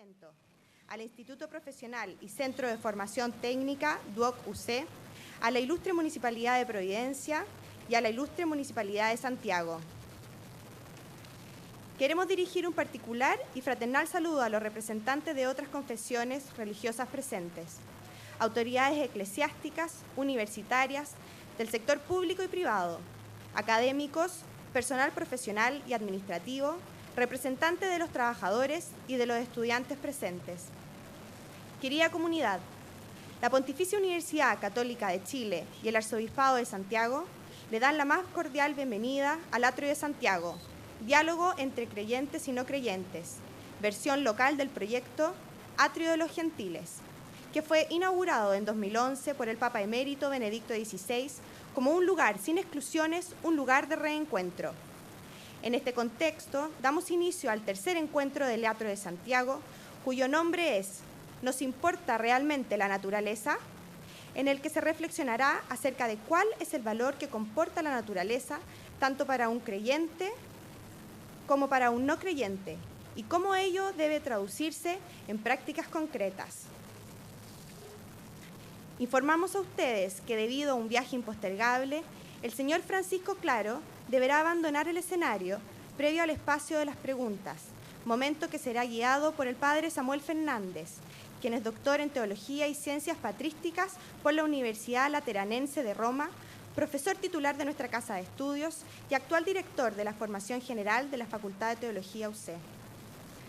evento, al Instituto Profesional y Centro de Formación Técnica, DUOC-UC, a la Ilustre Municipalidad de Providencia y a la Ilustre Municipalidad de Santiago. Queremos dirigir un particular y fraternal saludo a los representantes de otras confesiones religiosas presentes, autoridades eclesiásticas, universitarias, del sector público y privado, académicos, personal profesional y administrativo, representantes de los trabajadores y de los estudiantes presentes. Querida comunidad, la Pontificia Universidad Católica de Chile y el Arzobispado de Santiago le dan la más cordial bienvenida al Atrio de Santiago, diálogo entre creyentes y no creyentes, versión local del proyecto Atrio de los Gentiles, que fue inaugurado en 2011 por el Papa Emérito Benedicto XVI como un lugar sin exclusiones, un lugar de reencuentro. En este contexto, damos inicio al tercer encuentro del Atrio de Santiago, cuyo nombre es ¿Nos importa realmente la naturaleza?, en el que se reflexionará acerca de cuál es el valor que comporta la naturaleza, tanto para un creyente como para un no creyente, y cómo ello debe traducirse en prácticas concretas. Informamos a ustedes que debido a un viaje impostergable, el señor Francisco Claro deberá abandonar el escenario previo al espacio de las preguntas, momento que será guiado por el padre Samuel Fernández, quien es doctor en Teología y Ciencias Patrísticas por la Universidad Lateranense de Roma, profesor titular de nuestra Casa de Estudios y actual director de la Formación General de la Facultad de Teología UC.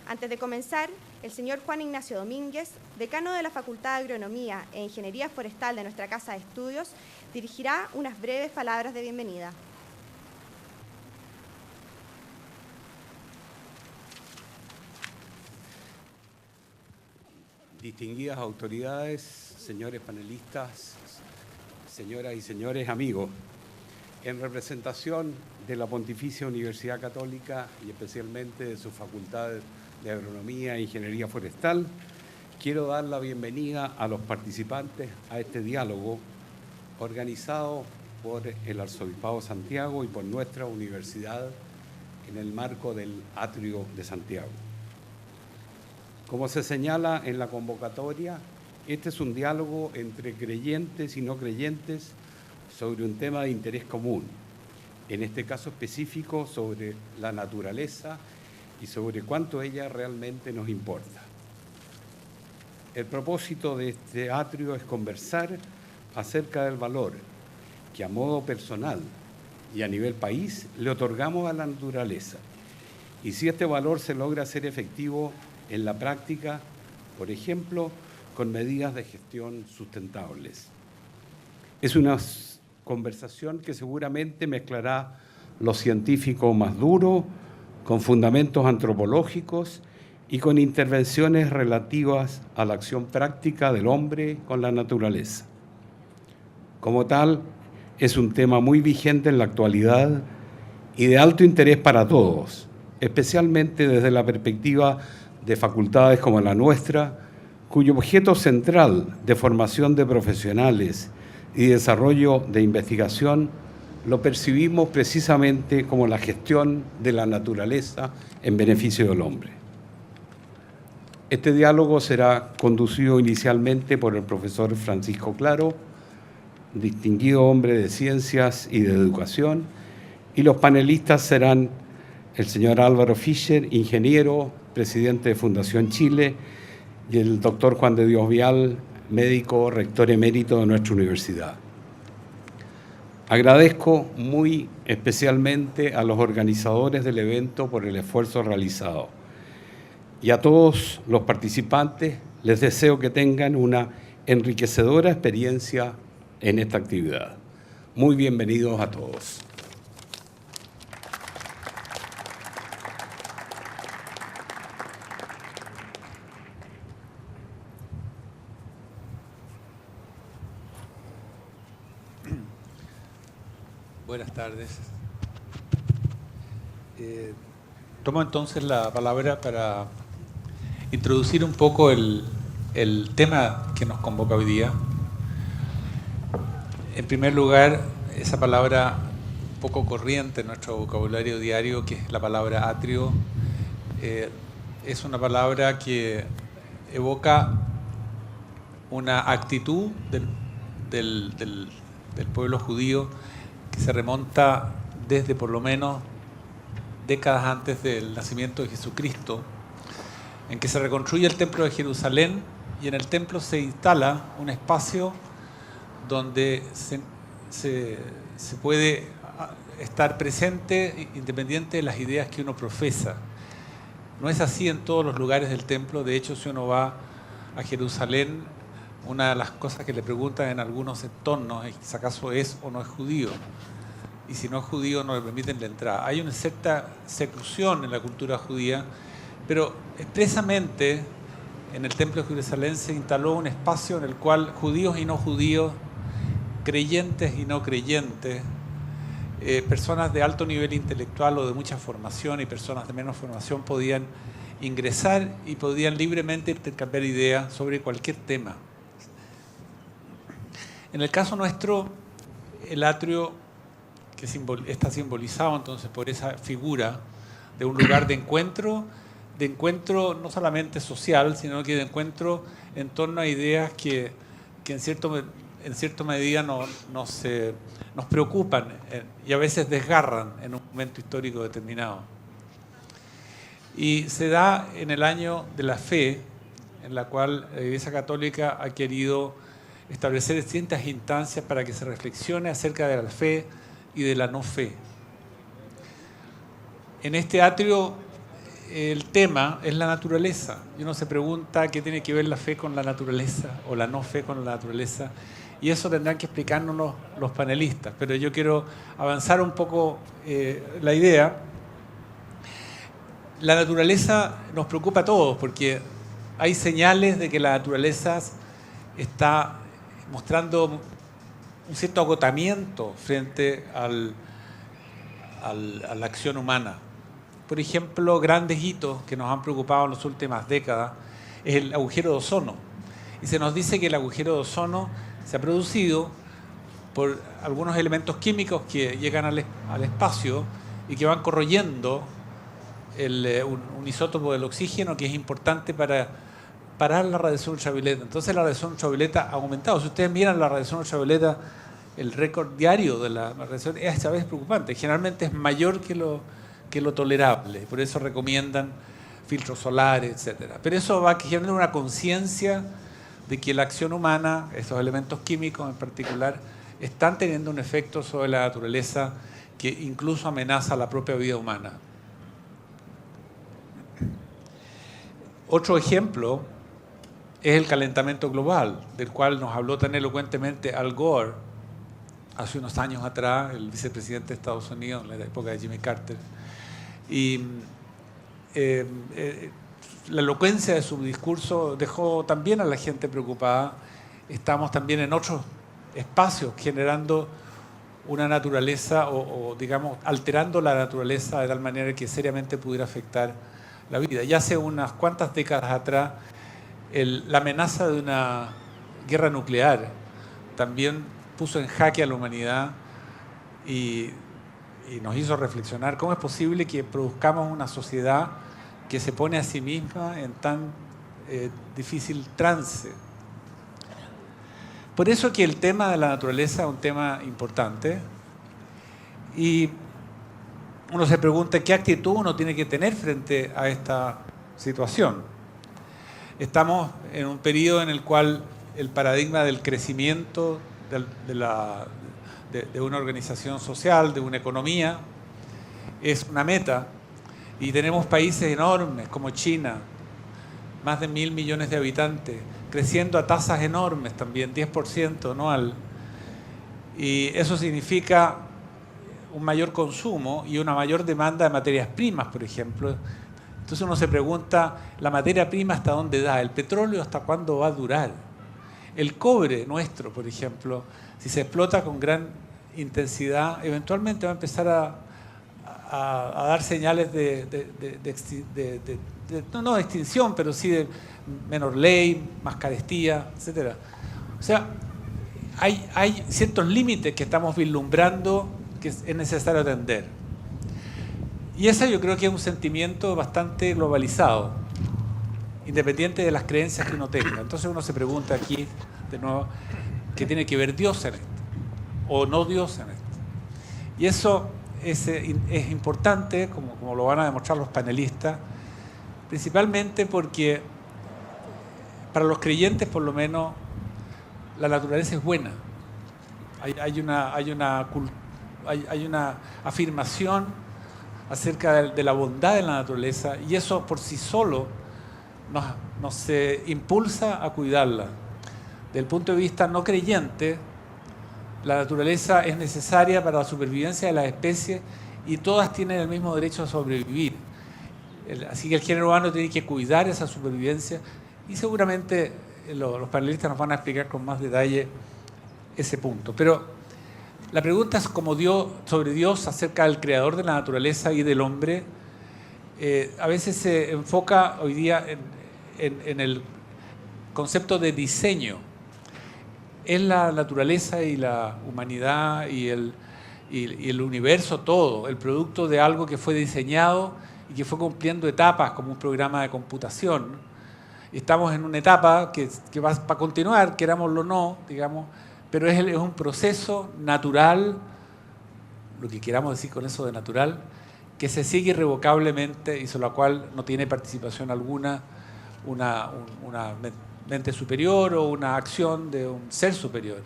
Antes de comenzar, el señor Juan Ignacio Domínguez, decano de la Facultad de Agronomía e Ingeniería Forestal de nuestra Casa de Estudios, dirigirá unas breves palabras de bienvenida. Distinguidas autoridades, señores panelistas, señoras y señores amigos, en representación de la Pontificia Universidad Católica y especialmente de su Facultad de Agronomía e Ingeniería Forestal, quiero dar la bienvenida a los participantes a este diálogo organizado por el Arzobispado de Santiago y por nuestra universidad en el marco del Atrio de Santiago. Como se señala en la convocatoria, este es un diálogo entre creyentes y no creyentes sobre un tema de interés común, en este caso específico sobre la naturaleza y sobre cuánto ella realmente nos importa. El propósito de este atrio es conversar acerca del valor que a modo personal y a nivel país le otorgamos a la naturaleza y si este valor se logra hacer efectivo en la práctica, por ejemplo, con medidas de gestión sustentables. Es una conversación que seguramente mezclará lo científico más duro con fundamentos antropológicos y con intervenciones relativas a la acción práctica del hombre con la naturaleza. Como tal, es un tema muy vigente en la actualidad y de alto interés para todos, especialmente desde la perspectiva de facultades como la nuestra, cuyo objeto central de formación de profesionales y desarrollo de investigación lo percibimos precisamente como la gestión de la naturaleza en beneficio del hombre. Este diálogo será conducido inicialmente por el profesor Francisco Claro, distinguido hombre de ciencias y de educación, y los panelistas serán el señor Álvaro Fischer, ingeniero, presidente de Fundación Chile, y el doctor Juan de Dios Vial, médico, rector emérito de nuestra universidad. Agradezco muy especialmente a los organizadores del evento por el esfuerzo realizado. Y a todos los participantes les deseo que tengan una enriquecedora experiencia en esta actividad. Muy bienvenidos a todos. Buenas tardes. Tomo entonces la palabra para introducir un poco el tema que nos convoca hoy día. En primer lugar, esa palabra poco corriente en nuestro vocabulario diario, que es la palabra atrio, es una palabra que evoca una actitud del pueblo judío que se remonta desde por lo menos décadas antes del nacimiento de Jesucristo, en que se reconstruye el templo de Jerusalén y en el templo se instala un espacio donde se puede estar presente independiente de las ideas que uno profesa. No es así en todos los lugares del templo. De hecho, si uno va a Jerusalén, una de las cosas que le preguntan en algunos entornos es si acaso es o no es judío. Y si no es judío, no le permiten la entrada. Hay una cierta seclusión en la cultura judía, pero expresamente en el templo de Jerusalén se instaló un espacio en el cual judíos y no judíos, creyentes y no creyentes, personas de alto nivel intelectual o de mucha formación y personas de menos formación podían ingresar y podían libremente intercambiar ideas sobre cualquier tema. En el caso nuestro, el atrio que está simbolizado entonces por esa figura de un lugar de encuentro no solamente social, sino que de encuentro en torno a ideas que en cierta medida nos preocupan y a veces desgarran en un momento histórico determinado. Y se da en el año de la fe, en la cual la Iglesia Católica ha querido establecer distintas instancias para que se reflexione acerca de la fe y de la no fe. En este atrio el tema es la naturaleza. Y uno se pregunta qué tiene que ver la fe con la naturaleza o la no fe con la naturaleza. Y eso tendrán que explicárnoslo los panelistas. Pero yo quiero avanzar un poco la idea. La naturaleza nos preocupa a todos porque hay señales de que la naturaleza está mostrando un cierto agotamiento frente a la acción humana. Por ejemplo, grandes hitos que nos han preocupado en las últimas décadas es el agujero de ozono. Y se nos dice que el agujero de ozono se ha producido por algunos elementos químicos que llegan al espacio y que van corroyendo un isótopo del oxígeno que es importante para parar la radiación ultravioleta. Entonces la radiación ultravioleta ha aumentado. Si ustedes miran la radiación ultravioleta, el récord diario de la radiación es a veces preocupante. Generalmente es mayor que lo tolerable. Por eso recomiendan filtros solares, etc. Pero eso va generando una conciencia de que la acción humana, estos elementos químicos en particular, están teniendo un efecto sobre la naturaleza que incluso amenaza la propia vida humana. Otro ejemplo es el calentamiento global, del cual nos habló tan elocuentemente Al Gore hace unos años atrás, el vicepresidente de Estados Unidos en la época de Jimmy Carter. Y la elocuencia de su discurso dejó también a la gente preocupada. Estamos también en otros espacios generando una naturaleza o digamos, alterando la naturaleza de tal manera que seriamente pudiera afectar la vida. Ya hace unas cuantas décadas atrás, la amenaza de una guerra nuclear también puso en jaque a la humanidad y nos hizo reflexionar cómo es posible que produzcamos una sociedad que se pone a sí misma en tan difícil trance. Por eso que el tema de la naturaleza es un tema importante y uno se pregunta qué actitud uno tiene que tener frente a esta situación. Estamos en un periodo en el cual el paradigma del crecimiento de una organización social, de una economía, es una meta. Y tenemos países enormes como China, más de 1.000 millones de habitantes, creciendo a tasas enormes también, 10% anual. Y eso significa un mayor consumo y una mayor demanda de materias primas, por ejemplo. Entonces uno se pregunta, ¿la materia prima hasta dónde da? ¿El petróleo hasta cuándo va a durar? El cobre nuestro, por ejemplo, si se explota con gran intensidad, eventualmente va a empezar a dar señales no de extinción, pero sí de menor ley, más carestía, etc. O sea, hay ciertos límites que estamos vislumbrando que es necesario atender. Y ese yo creo que es un sentimiento bastante globalizado. independiente de las creencias que uno tenga. Entonces uno se pregunta aquí, de nuevo, ¿qué tiene que ver Dios en esto? ¿O no Dios en esto? Y eso es importante, como lo van a demostrar los panelistas, principalmente porque para los creyentes, por lo menos, la naturaleza es buena. Hay una afirmación acerca de la bondad de la naturaleza, y eso por sí solo nos impulsa a cuidarla. Desde el punto de vista no creyente, la naturaleza es necesaria para la supervivencia de las especies y todas tienen el mismo derecho a sobrevivir. Así que el género humano tiene que cuidar esa supervivencia, y seguramente los panelistas nos van a explicar con más detalle ese punto. Pero la pregunta es sobre Dios, acerca del creador de la naturaleza y del hombre, a veces se enfoca hoy día en el concepto de diseño. Es la naturaleza y la humanidad y el universo, todo, el producto de algo que fue diseñado y que fue cumpliendo etapas como un programa de computación. Estamos en una etapa que va a continuar, querámoslo o no, digamos, pero es un proceso natural, lo que queramos decir con eso de natural, que se sigue irrevocablemente y sobre la cual no tiene participación alguna una mente superior o una acción de un ser superior.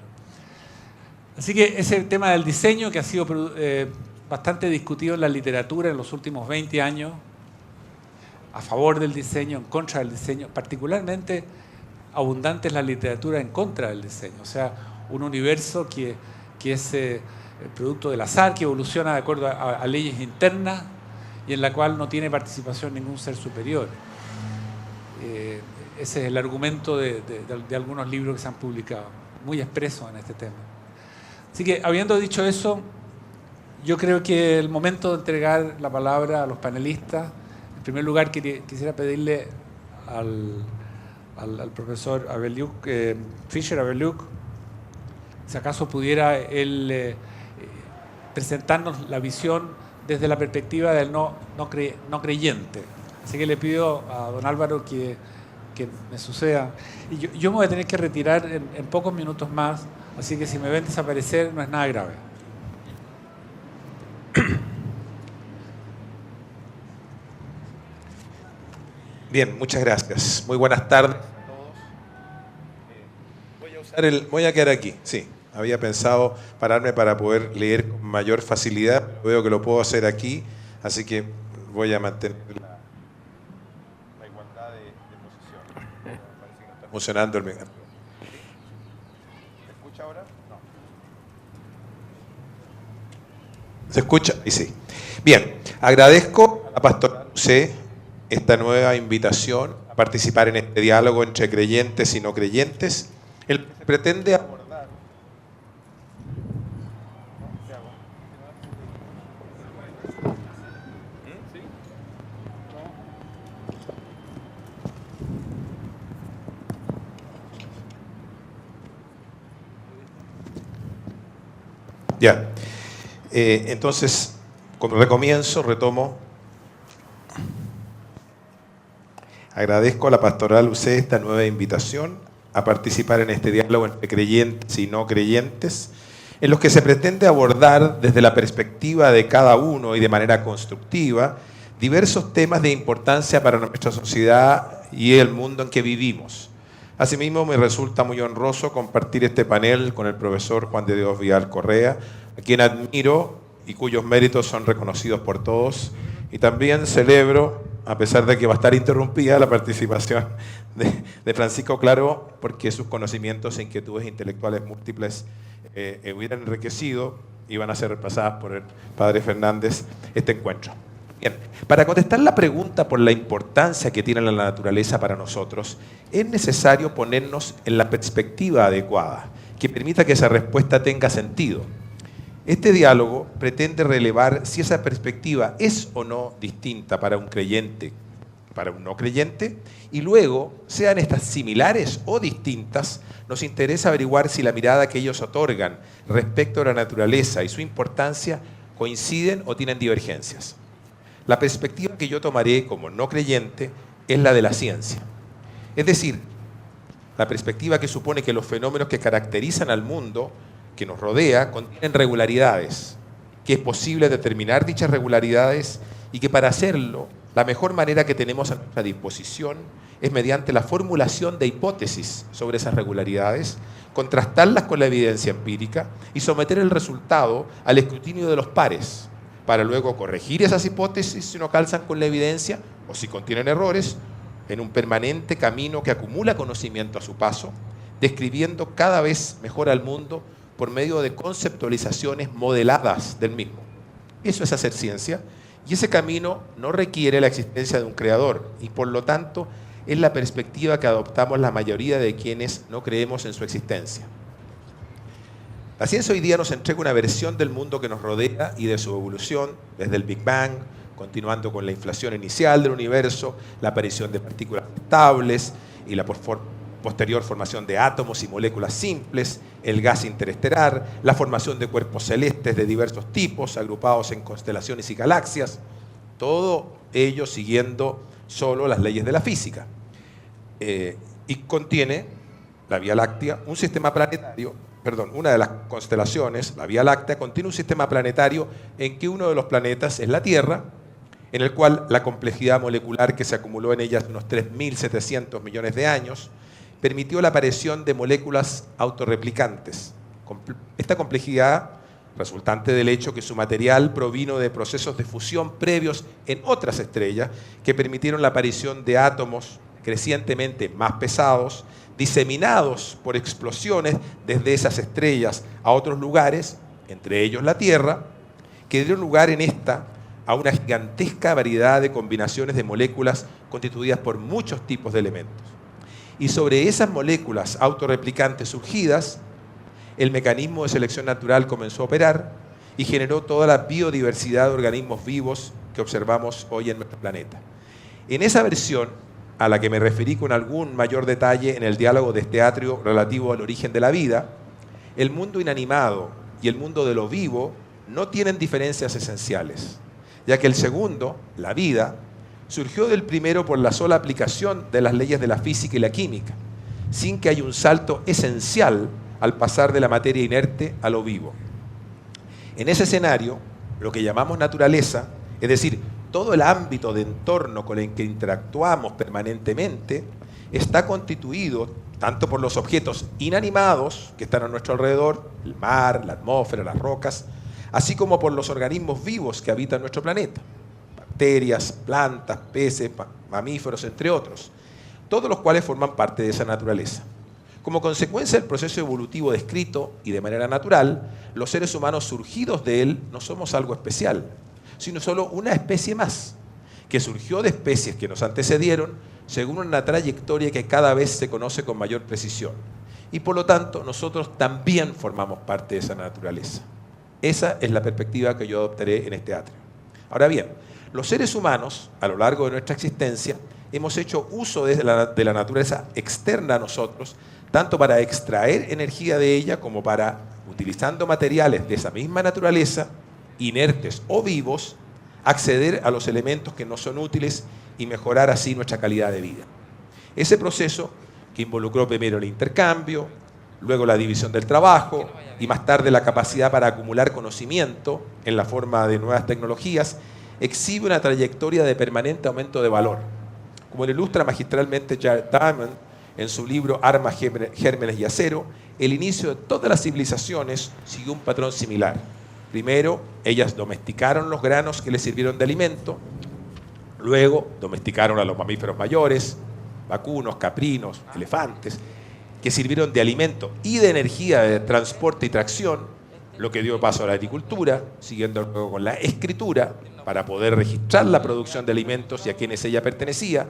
Así que ese tema del diseño, que ha sido bastante discutido en la literatura en los últimos 20 años, a favor del diseño, en contra del diseño, particularmente abundante es la literatura en contra del diseño, o sea, un universo que es el producto del azar, que evoluciona de acuerdo a leyes internas y en la cual no tiene participación ningún ser superior. Ese es el argumento de algunos libros que se han publicado, muy expresos en este tema. Así que, habiendo dicho eso, yo creo que el momento de entregar la palabra a los panelistas. En primer lugar, quisiera pedirle al profesor Fischer Abeliuk, si acaso pudiera él presentarnos la visión desde la perspectiva del no creyente. Así que le pido a don Álvaro que me suceda. Y yo me voy a tener que retirar en pocos minutos más, así que si me ven desaparecer no es nada grave. Bien, muchas gracias. Muy buenas tardes a todos. Voy a quedar aquí, sí. Había pensado pararme para poder leer con mayor facilidad. Veo que lo puedo hacer aquí, así que voy a mantener la igualdad de posición. Parece que no está funcionando el mecanismo. ¿Se escucha ahora? No. ¿Se escucha? Y sí. Bien, agradezco a la Pastoral UC esta nueva invitación a participar en este diálogo entre creyentes y no creyentes. Él pretende abordar. Ya. Entonces, como recomienzo, retomo. Agradezco a la Pastoral UC esta nueva invitación a participar en este diálogo entre creyentes y no creyentes, en los que se pretende abordar desde la perspectiva de cada uno y de manera constructiva diversos temas de importancia para nuestra sociedad y el mundo en que vivimos. Asimismo, me resulta muy honroso compartir este panel con el profesor Juan de Dios Vidal Correa, a quien admiro y cuyos méritos son reconocidos por todos, y también celebro, a pesar de que va a estar interrumpida, la participación de Francisco Claro, porque sus conocimientos e inquietudes intelectuales múltiples hubieran enriquecido y van a ser repasadas por el padre Fernández este encuentro. Bien, para contestar la pregunta por la importancia que tiene la naturaleza para nosotros, es necesario ponernos en la perspectiva adecuada, que permita que esa respuesta tenga sentido. Este diálogo pretende relevar si esa perspectiva es o no distinta para un creyente, para un no creyente, y luego, sean estas similares o distintas, nos interesa averiguar si la mirada que ellos otorgan respecto a la naturaleza y su importancia coinciden o tienen divergencias. La perspectiva que yo tomaré como no creyente es la de la ciencia. Es decir, la perspectiva que supone que los fenómenos que caracterizan al mundo que nos rodea contienen regularidades, que es posible determinar dichas regularidades y que para hacerlo, la mejor manera que tenemos a nuestra disposición es mediante la formulación de hipótesis sobre esas regularidades, contrastarlas con la evidencia empírica y someter el resultado al escrutinio de los pares, para luego corregir esas hipótesis si no calzan con la evidencia o si contienen errores, en un permanente camino que acumula conocimiento a su paso, describiendo cada vez mejor al mundo por medio de conceptualizaciones modeladas del mismo. Eso es hacer ciencia, y ese camino no requiere la existencia de un creador, y por lo tanto es la perspectiva que adoptamos la mayoría de quienes no creemos en su existencia. La ciencia hoy día nos entrega una versión del mundo que nos rodea y de su evolución, desde el Big Bang, continuando con la inflación inicial del universo, la aparición de partículas estables y la posterior formación de átomos y moléculas simples, el gas interestelar, la formación de cuerpos celestes de diversos tipos, agrupados en constelaciones y galaxias, todo ello siguiendo solo las leyes de la física. Y contiene la Vía Láctea, un sistema planetario, una de las constelaciones, la Vía Láctea, contiene un sistema planetario en que uno de los planetas es la Tierra, en el cual la complejidad molecular que se acumuló en ella hace unos 3.700 millones de años permitió la aparición de moléculas autorreplicantes. Esta complejidad, resultante del hecho que su material provino de procesos de fusión previos en otras estrellas que permitieron la aparición de átomos crecientemente más pesados, diseminados por explosiones desde esas estrellas a otros lugares, entre ellos la Tierra, que dieron lugar en esta a una gigantesca variedad de combinaciones de moléculas constituidas por muchos tipos de elementos. Y sobre esas moléculas autorreplicantes surgidas, el mecanismo de selección natural comenzó a operar y generó toda la biodiversidad de organismos vivos que observamos hoy en nuestro planeta. En esa versión, a la que me referí con algún mayor detalle en el diálogo de este atrio relativo al origen de la vida, el mundo inanimado y el mundo de lo vivo no tienen diferencias esenciales, ya que el segundo, la vida, surgió del primero por la sola aplicación de las leyes de la física y la química, sin que haya un salto esencial al pasar de la materia inerte a lo vivo. En ese escenario, lo que llamamos naturaleza, es decir, todo el ámbito de entorno con el que interactuamos permanentemente, está constituido tanto por los objetos inanimados que están a nuestro alrededor, el mar, la atmósfera, las rocas, así como por los organismos vivos que habitan nuestro planeta, bacterias, plantas, peces, mamíferos, entre otros, todos los cuales forman parte de esa naturaleza. Como consecuencia del proceso evolutivo descrito y de manera natural, los seres humanos surgidos de él no somos algo especial, sino solo una especie más, que surgió de especies que nos antecedieron según una trayectoria que cada vez se conoce con mayor precisión. Y por lo tanto, nosotros también formamos parte de esa naturaleza. Esa es la perspectiva que yo adoptaré en este atrio. Ahora bien, los seres humanos, a lo largo de nuestra existencia, hemos hecho uso de la naturaleza externa a nosotros, tanto para extraer energía de ella como para, utilizando materiales de esa misma naturaleza, inertes o vivos, acceder a los elementos que nos son útiles y mejorar así nuestra calidad de vida. Ese proceso, que involucró primero el intercambio, luego la división del trabajo y más tarde la capacidad para acumular conocimiento en la forma de nuevas tecnologías, exhibe una trayectoria de permanente aumento de valor. Como lo ilustra magistralmente Jared Diamond en su libro Armas, Gérmenes y Acero, el inicio de todas las civilizaciones siguió un patrón similar. Primero, ellas domesticaron los granos que les sirvieron de alimento, luego domesticaron a los mamíferos mayores, vacunos, caprinos, elefantes, que sirvieron de alimento y de energía de transporte y tracción, lo que dio paso a la agricultura, siguiendo luego con la escritura, para poder registrar la producción de alimentos y a quienes ella pertenecía,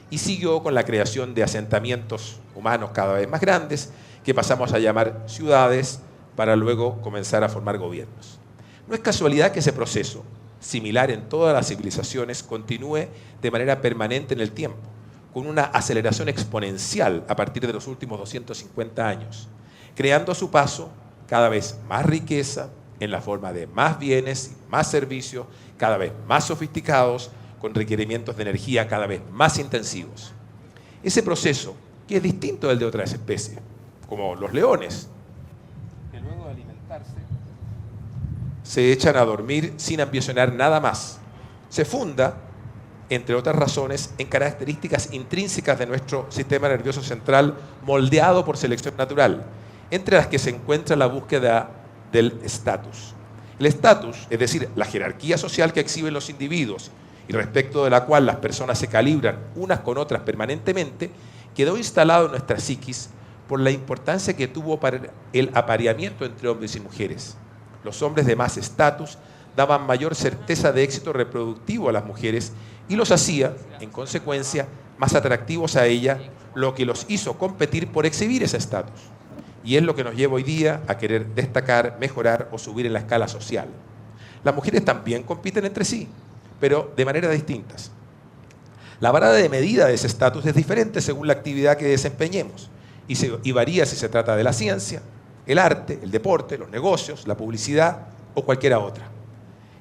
y siguió con la creación de asentamientos humanos cada vez más grandes, que pasamos a llamar ciudades, para luego comenzar a formar gobiernos. No es casualidad que ese proceso, similar en todas las civilizaciones, continúe de manera permanente en el tiempo, con una aceleración exponencial a partir de los últimos 250 años, creando a su paso cada vez más riqueza en la forma de más bienes y más servicios, cada vez más sofisticados, con requerimientos de energía cada vez más intensivos. Ese proceso, que es distinto del de otras especies, como los leones, que luego de alimentarse se echan a dormir sin ambicionar nada más, se funda, entre otras razones, en características intrínsecas de nuestro sistema nervioso central moldeado por selección natural, entre las que se encuentra la búsqueda del estatus. El estatus, es decir, la jerarquía social que exhiben los individuos y respecto de la cual las personas se calibran unas con otras permanentemente, quedó instalado en nuestra psiquis por la importancia que tuvo para el apareamiento entre hombres y mujeres. Los hombres de más estatus daban mayor certeza de éxito reproductivo a las mujeres y los hacía, en consecuencia, más atractivos a ella, lo que los hizo competir por exhibir ese estatus. Y es lo que nos lleva hoy día a querer destacar, mejorar o subir en la escala social. Las mujeres también compiten entre sí, pero de maneras distintas. La vara de medida de ese estatus es diferente según la actividad que desempeñemos y varía si se trata de la ciencia, el arte, el deporte, los negocios, la publicidad o cualquiera otra.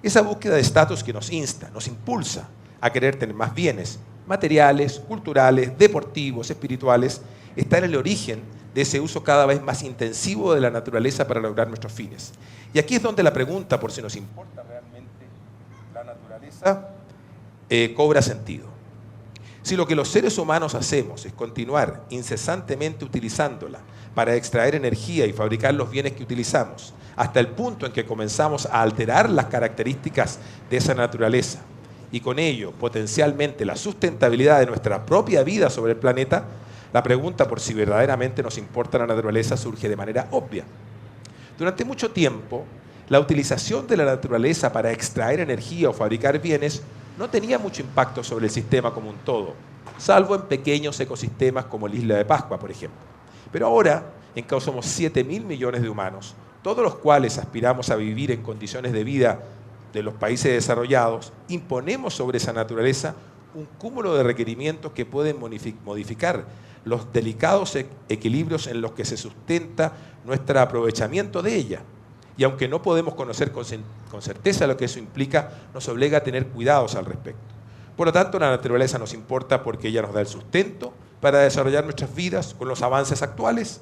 Esa búsqueda de estatus que nos insta, nos impulsa a querer tener más bienes materiales, culturales, deportivos, espirituales, está en el origen de ese uso cada vez más intensivo de la naturaleza para lograr nuestros fines. Y aquí es donde la pregunta, por si nos importa realmente la naturaleza, cobra sentido. Si lo que los seres humanos hacemos es continuar incesantemente utilizándola para extraer energía y fabricar los bienes que utilizamos, hasta el punto en que comenzamos a alterar las características de esa naturaleza, y con ello potencialmente la sustentabilidad de nuestra propia vida sobre el planeta, la pregunta por si verdaderamente nos importa la naturaleza surge de manera obvia. Durante mucho tiempo, la utilización de la naturaleza para extraer energía o fabricar bienes no tenía mucho impacto sobre el sistema como un todo, salvo en pequeños ecosistemas como la Isla de Pascua, por ejemplo. Pero ahora, en que somos 7.000 millones de humanos, todos los cuales aspiramos a vivir en condiciones de vida de los países desarrollados, imponemos sobre esa naturaleza un cúmulo de requerimientos que pueden modificar los delicados equilibrios en los que se sustenta nuestro aprovechamiento de ella. Y aunque no podemos conocer con certeza lo que eso implica, nos obliga a tener cuidados al respecto. Por lo tanto, la naturaleza nos importa porque ella nos da el sustento para desarrollar nuestras vidas con los avances actuales,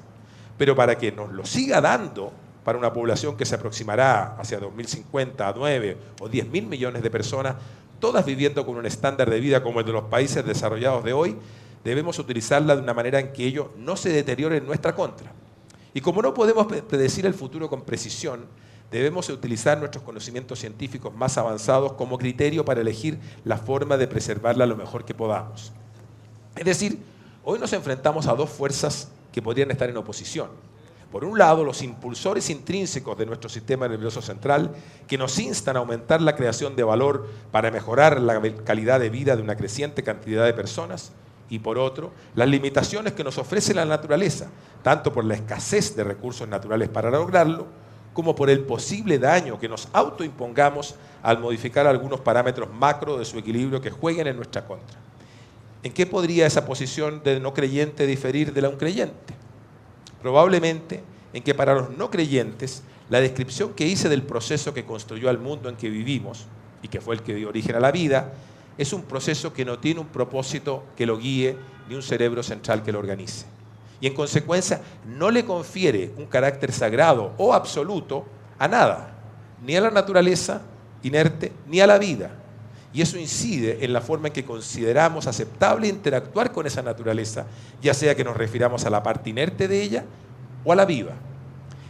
pero para que nos lo siga dando para una población que se aproximará hacia 2050 a 9 o 10.000 millones de personas, todas viviendo con un estándar de vida como el de los países desarrollados de hoy, debemos utilizarla de una manera en que ello no se deteriore en nuestra contra. Y como no podemos predecir el futuro con precisión, debemos utilizar nuestros conocimientos científicos más avanzados como criterio para elegir la forma de preservarla lo mejor que podamos. Es decir, hoy nos enfrentamos a dos fuerzas que podrían estar en oposición. Por un lado, los impulsores intrínsecos de nuestro sistema nervioso central que nos instan a aumentar la creación de valor para mejorar la calidad de vida de una creciente cantidad de personas. Y por otro, las limitaciones que nos ofrece la naturaleza, tanto por la escasez de recursos naturales para lograrlo, como por el posible daño que nos autoimpongamos al modificar algunos parámetros macro de su equilibrio que jueguen en nuestra contra. ¿En qué podría esa posición de no creyente diferir de la de un creyente? Probablemente en que para los no creyentes, la descripción que hice del proceso que construyó al mundo en que vivimos, y que fue el que dio origen a la vida, es un proceso que no tiene un propósito que lo guíe ni un cerebro central que lo organice. Y en consecuencia no le confiere un carácter sagrado o absoluto a nada, ni a la naturaleza inerte, ni a la vida. Y eso incide en la forma en que consideramos aceptable interactuar con esa naturaleza, ya sea que nos refiramos a la parte inerte de ella o a la viva.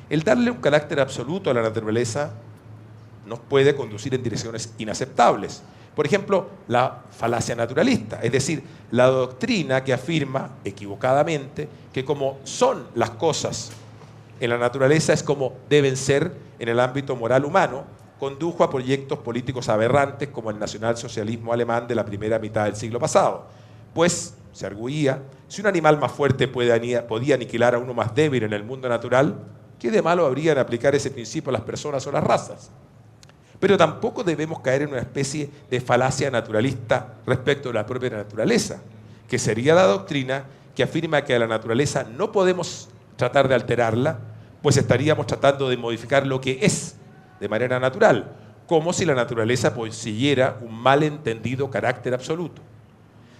El darle un carácter absoluto a la naturaleza nos puede conducir en direcciones inaceptables. Por ejemplo, la falacia naturalista, es decir, la doctrina que afirma, equivocadamente, que como son las cosas en la naturaleza es como deben ser en el ámbito moral humano, condujo a proyectos políticos aberrantes como el nacionalsocialismo alemán de la primera mitad del siglo pasado. Pues, se arguía, si un animal más fuerte podía aniquilar a uno más débil en el mundo natural, ¿qué de malo habría en aplicar ese principio a las personas o las razas? Pero tampoco debemos caer en una especie de falacia naturalista respecto de la propia naturaleza, que sería la doctrina que afirma que a la naturaleza no podemos tratar de alterarla, pues estaríamos tratando de modificar lo que es de manera natural, como si la naturaleza poseyera un malentendido carácter absoluto.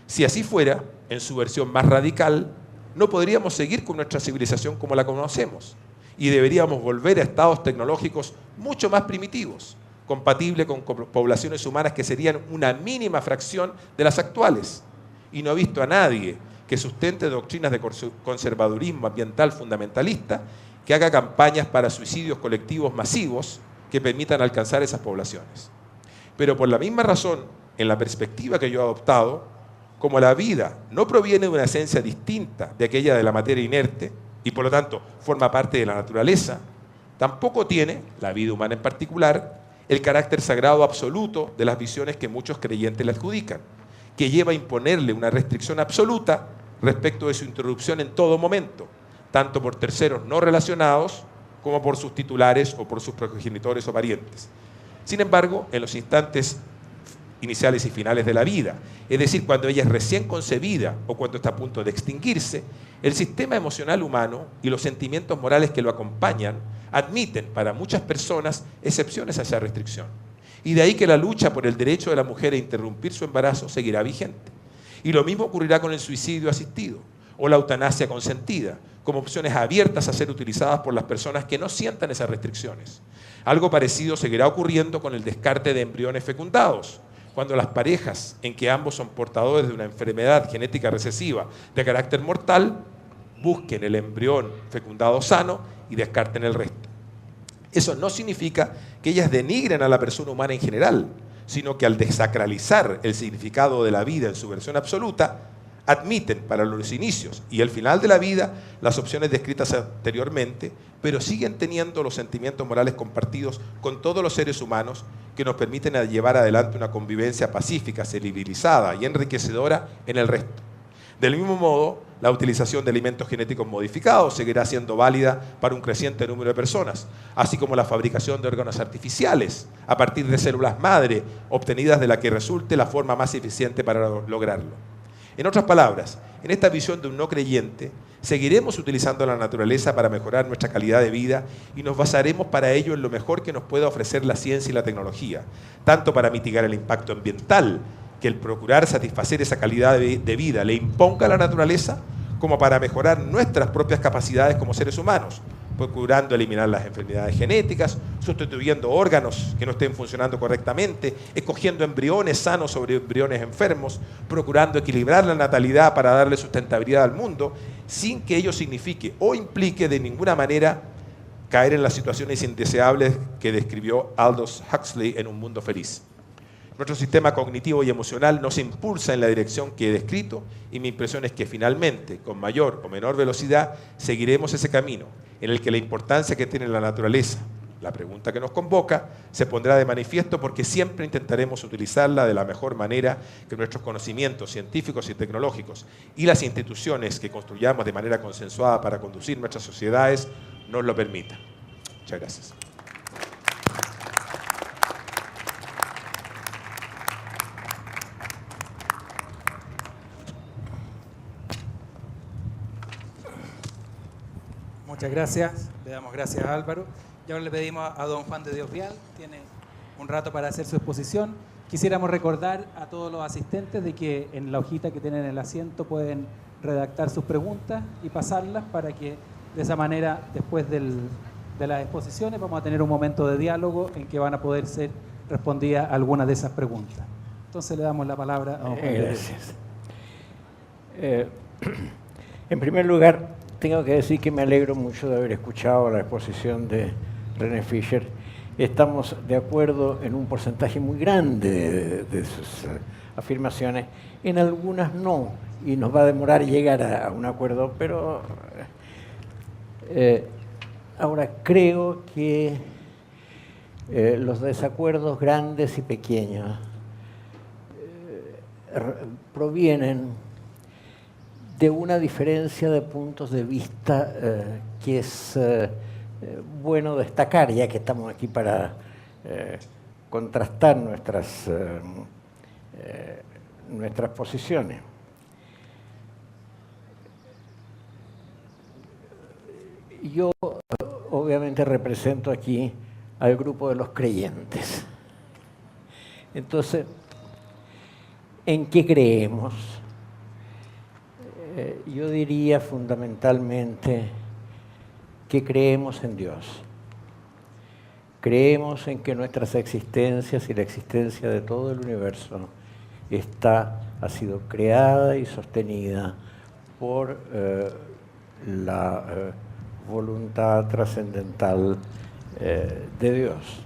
Si así fuera, en su versión más radical, no podríamos seguir con nuestra civilización como la conocemos y deberíamos volver a estados tecnológicos mucho más primitivos, compatibles con poblaciones humanas que serían una mínima fracción de las actuales. Y no he visto a nadie que sustente doctrinas de conservadurismo ambiental fundamentalista que haga campañas para suicidios colectivos masivos que permitan alcanzar esas poblaciones. Pero por la misma razón, en la perspectiva que yo he adoptado, como la vida no proviene de una esencia distinta de aquella de la materia inerte y por lo tanto forma parte de la naturaleza, tampoco tiene, la vida humana en particular, el carácter sagrado absoluto de las visiones que muchos creyentes le adjudican, que lleva a imponerle una restricción absoluta respecto de su interrupción en todo momento, tanto por terceros no relacionados como por sus titulares o por sus progenitores o parientes. Sin embargo, en los instantes iniciales y finales de la vida, es decir, cuando ella es recién concebida o cuando está a punto de extinguirse, el sistema emocional humano y los sentimientos morales que lo acompañan admiten para muchas personas excepciones a esa restricción. Y de ahí que la lucha por el derecho de la mujer a interrumpir su embarazo seguirá vigente. Y lo mismo ocurrirá con el suicidio asistido o la eutanasia consentida, como opciones abiertas a ser utilizadas por las personas que no sientan esas restricciones. Algo parecido seguirá ocurriendo con el descarte de embriones fecundados, cuando las parejas en que ambos son portadores de una enfermedad genética recesiva de carácter mortal busquen el embrión fecundado sano y descarten el resto. Eso no significa que ellas denigren a la persona humana en general, sino que al desacralizar el significado de la vida en su versión absoluta, admiten para los inicios y el final de la vida las opciones descritas anteriormente, pero siguen teniendo los sentimientos morales compartidos con todos los seres humanos que nos permiten llevar adelante una convivencia pacífica, civilizada y enriquecedora en el resto. Del mismo modo, la utilización de alimentos genéticos modificados seguirá siendo válida para un creciente número de personas, así como la fabricación de órganos artificiales a partir de células madre obtenidas de la que resulte la forma más eficiente para lograrlo. En otras palabras, en esta visión de un no creyente, seguiremos utilizando la naturaleza para mejorar nuestra calidad de vida y nos basaremos para ello en lo mejor que nos pueda ofrecer la ciencia y la tecnología, tanto para mitigar el impacto ambiental que el procurar satisfacer esa calidad de vida le imponga a la naturaleza, como para mejorar nuestras propias capacidades como seres humanos, procurando eliminar las enfermedades genéticas, sustituyendo órganos que no estén funcionando correctamente, escogiendo embriones sanos sobre embriones enfermos, procurando equilibrar la natalidad para darle sustentabilidad al mundo, sin que ello signifique o implique de ninguna manera caer en las situaciones indeseables que describió Aldous Huxley en Un Mundo Feliz. Nuestro sistema cognitivo y emocional nos impulsa en la dirección que he descrito y mi impresión es que finalmente, con mayor o menor velocidad, seguiremos ese camino en el que la importancia que tiene la naturaleza, la pregunta que nos convoca, se pondrá de manifiesto porque siempre intentaremos utilizarla de la mejor manera que nuestros conocimientos científicos y tecnológicos y las instituciones que construyamos de manera consensuada para conducir nuestras sociedades nos lo permitan. Muchas gracias. Muchas gracias, le damos gracias a Álvaro. Y ahora le pedimos a don Juan de Dios Vial, tiene un rato para hacer su exposición. Quisiéramos recordar a todos los asistentes de que en la hojita que tienen en el asiento pueden redactar sus preguntas y pasarlas para que de esa manera, después de las exposiciones, vamos a tener un momento de diálogo en que van a poder ser respondidas algunas de esas preguntas. Entonces le damos la palabra a don Juan de Dios. Gracias. En primer lugar, tengo que decir que me alegro mucho de haber escuchado la exposición de René Fischer. Estamos de acuerdo en un porcentaje muy grande de sus afirmaciones, en algunas no, y nos va a demorar llegar a un acuerdo, pero ahora creo que los desacuerdos grandes y pequeños provienen de una diferencia de puntos de vista que es bueno destacar, ya que estamos aquí para contrastar nuestras posiciones. Yo obviamente represento aquí al grupo de los creyentes. Entonces, ¿en qué creemos? Yo diría fundamentalmente que creemos en Dios. Creemos en que nuestras existencias y la existencia de todo el universo ha sido creada y sostenida por la voluntad trascendental de Dios.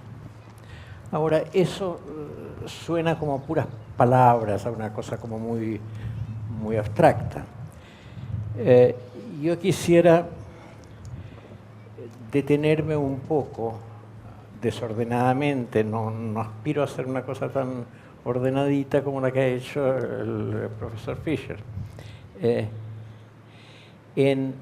Ahora, eso suena como puras palabras, a una cosa como muy, muy abstracta. Yo quisiera detenerme un poco desordenadamente, no aspiro a hacer una cosa tan ordenadita como la que ha hecho el profesor Fisher, en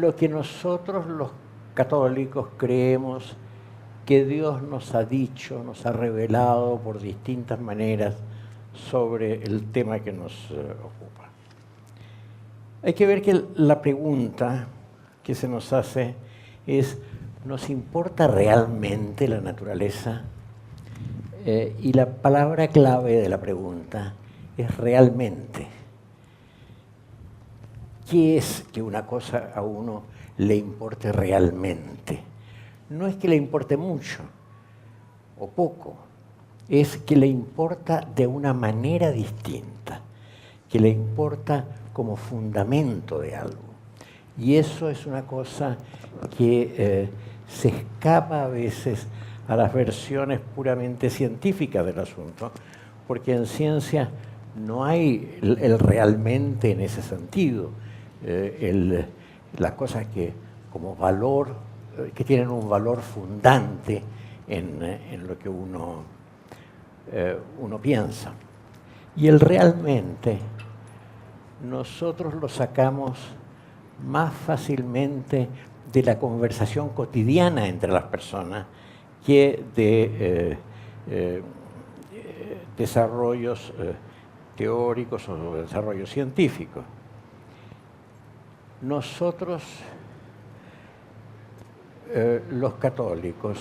lo que nosotros los católicos creemos que Dios nos ha dicho, nos ha revelado por distintas maneras sobre el tema que nos ocupa. Hay que ver que la pregunta que se nos hace es, ¿nos importa realmente la naturaleza? Y la palabra clave de la pregunta es realmente. ¿Qué es que una cosa a uno le importe realmente? No es que le importe mucho o poco, es que le importa de una manera distinta, que le importa como fundamento de algo. Y eso es una cosa que se escapa a veces a las versiones puramente científicas del asunto, porque en ciencia no hay el realmente en ese sentido. Las cosas que como valor, que tienen un valor fundante en lo que uno piensa. Y el realmente nosotros lo sacamos más fácilmente de la conversación cotidiana entre las personas que de desarrollos teóricos o desarrollos científicos. Nosotros, los católicos,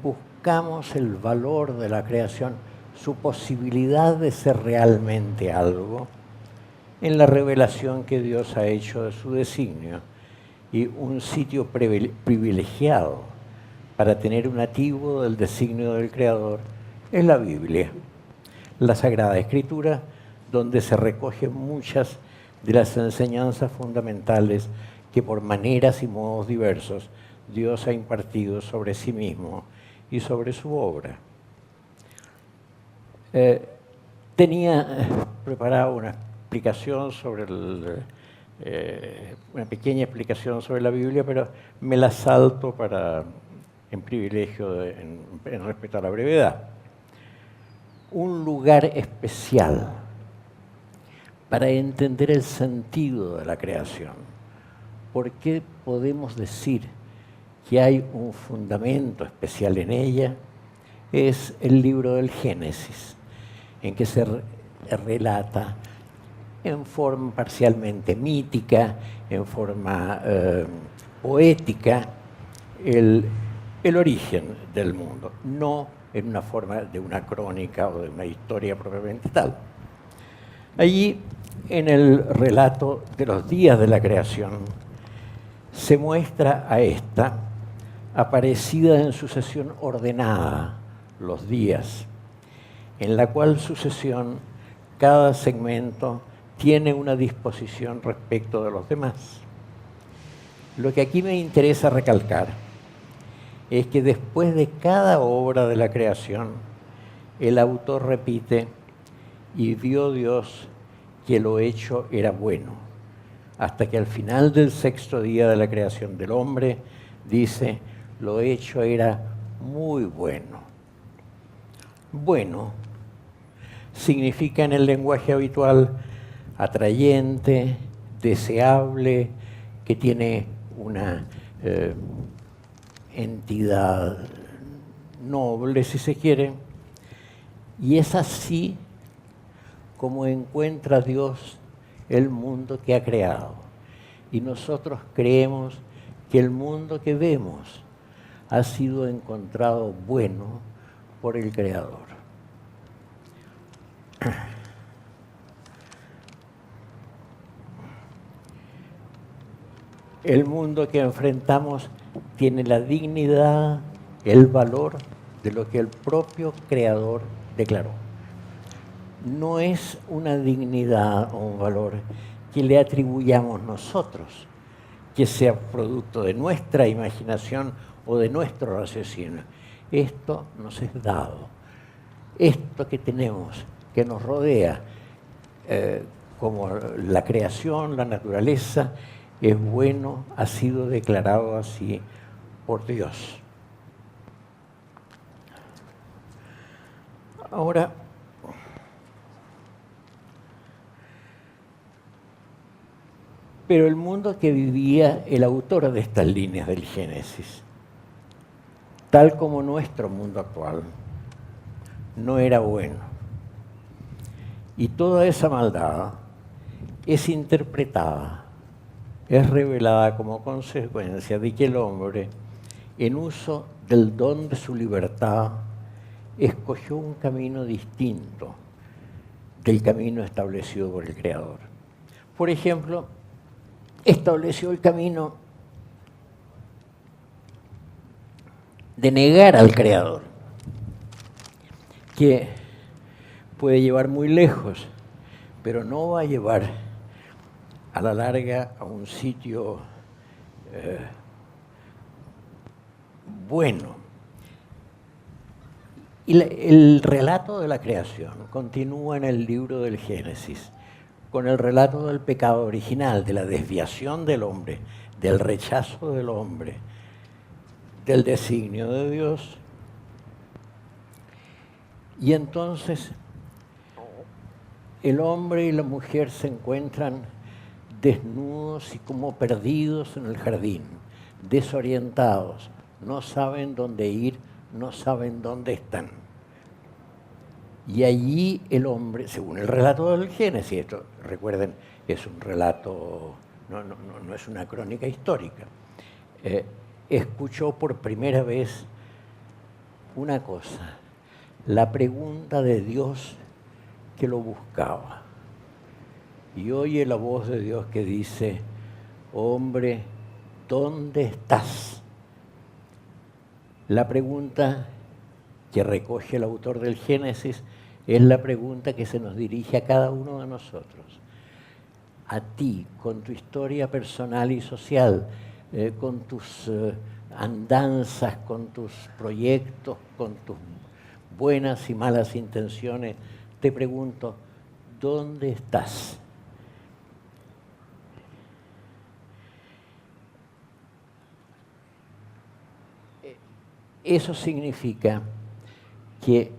buscamos el valor de la creación, su posibilidad de ser realmente algo, en la revelación que Dios ha hecho de su designio, y un sitio privilegiado para tener un atisbo del designio del Creador es la Biblia, la Sagrada Escritura, donde se recogen muchas de las enseñanzas fundamentales que por maneras y modos diversos Dios ha impartido sobre sí mismo y sobre su obra. Tenía preparado una explicación sobre una pequeña explicación sobre la Biblia, pero me la salto en privilegio, en respeto a la brevedad. Un lugar especial para entender el sentido de la creación. ¿Por qué podemos decir que hay un fundamento especial en ella? Es el libro del Génesis, en que se relata en forma parcialmente mítica, en forma poética, el origen del mundo, no en una forma de una crónica o de una historia propiamente tal. Allí, en el relato de los días de la creación, se muestra a esta aparecida en sucesión ordenada, los días, en la cual sucesión cada segmento tiene una disposición respecto de los demás. Lo que aquí me interesa recalcar es que después de cada obra de la creación, el autor repite, y vio Dios que lo hecho era bueno, hasta que al final del sexto día de la creación del hombre, dice, lo hecho era muy bueno. Bueno significa en el lenguaje habitual atrayente, deseable, que tiene una entidad noble, si se quiere, y es así como encuentra Dios el mundo que ha creado. Y nosotros creemos que el mundo que vemos ha sido encontrado bueno por el Creador. El mundo que enfrentamos tiene la dignidad, el valor de lo que el propio Creador declaró. No es una dignidad o un valor que le atribuyamos nosotros, que sea producto de nuestra imaginación o de nuestro raciocinio. Esto nos es dado. Esto que tenemos, que nos rodea, como la creación, la naturaleza, es bueno, ha sido declarado así por Dios. Ahora, pero el mundo que vivía el autor de estas líneas del Génesis, tal como nuestro mundo actual, no era bueno. Y toda esa maldad es interpretada, es revelada como consecuencia de que el hombre, en uso del don de su libertad, escogió un camino distinto del camino establecido por el Creador. Por ejemplo, estableció el camino de negar al Creador, que puede llevar muy lejos, pero no va a llevar a la larga a un sitio bueno. Y el relato de la creación continúa en el libro del Génesis, con el relato del pecado original, de la desviación del hombre, del rechazo del hombre, del designio de Dios. Y entonces el hombre y la mujer se encuentran desnudos y como perdidos en el jardín, desorientados, no saben dónde ir, no saben dónde están. Y allí el hombre, según el relato del Génesis, esto, recuerden, es un relato, no es una crónica histórica, escuchó por primera vez una cosa, la pregunta de Dios que lo buscaba. Y oye la voz de Dios que dice, hombre, ¿dónde estás? La pregunta que recoge el autor del Génesis es la pregunta que se nos dirige a cada uno de nosotros. A ti, con tu historia personal y social, con tus andanzas, con tus proyectos, con tus buenas y malas intenciones, te pregunto, ¿dónde estás? Eso significa que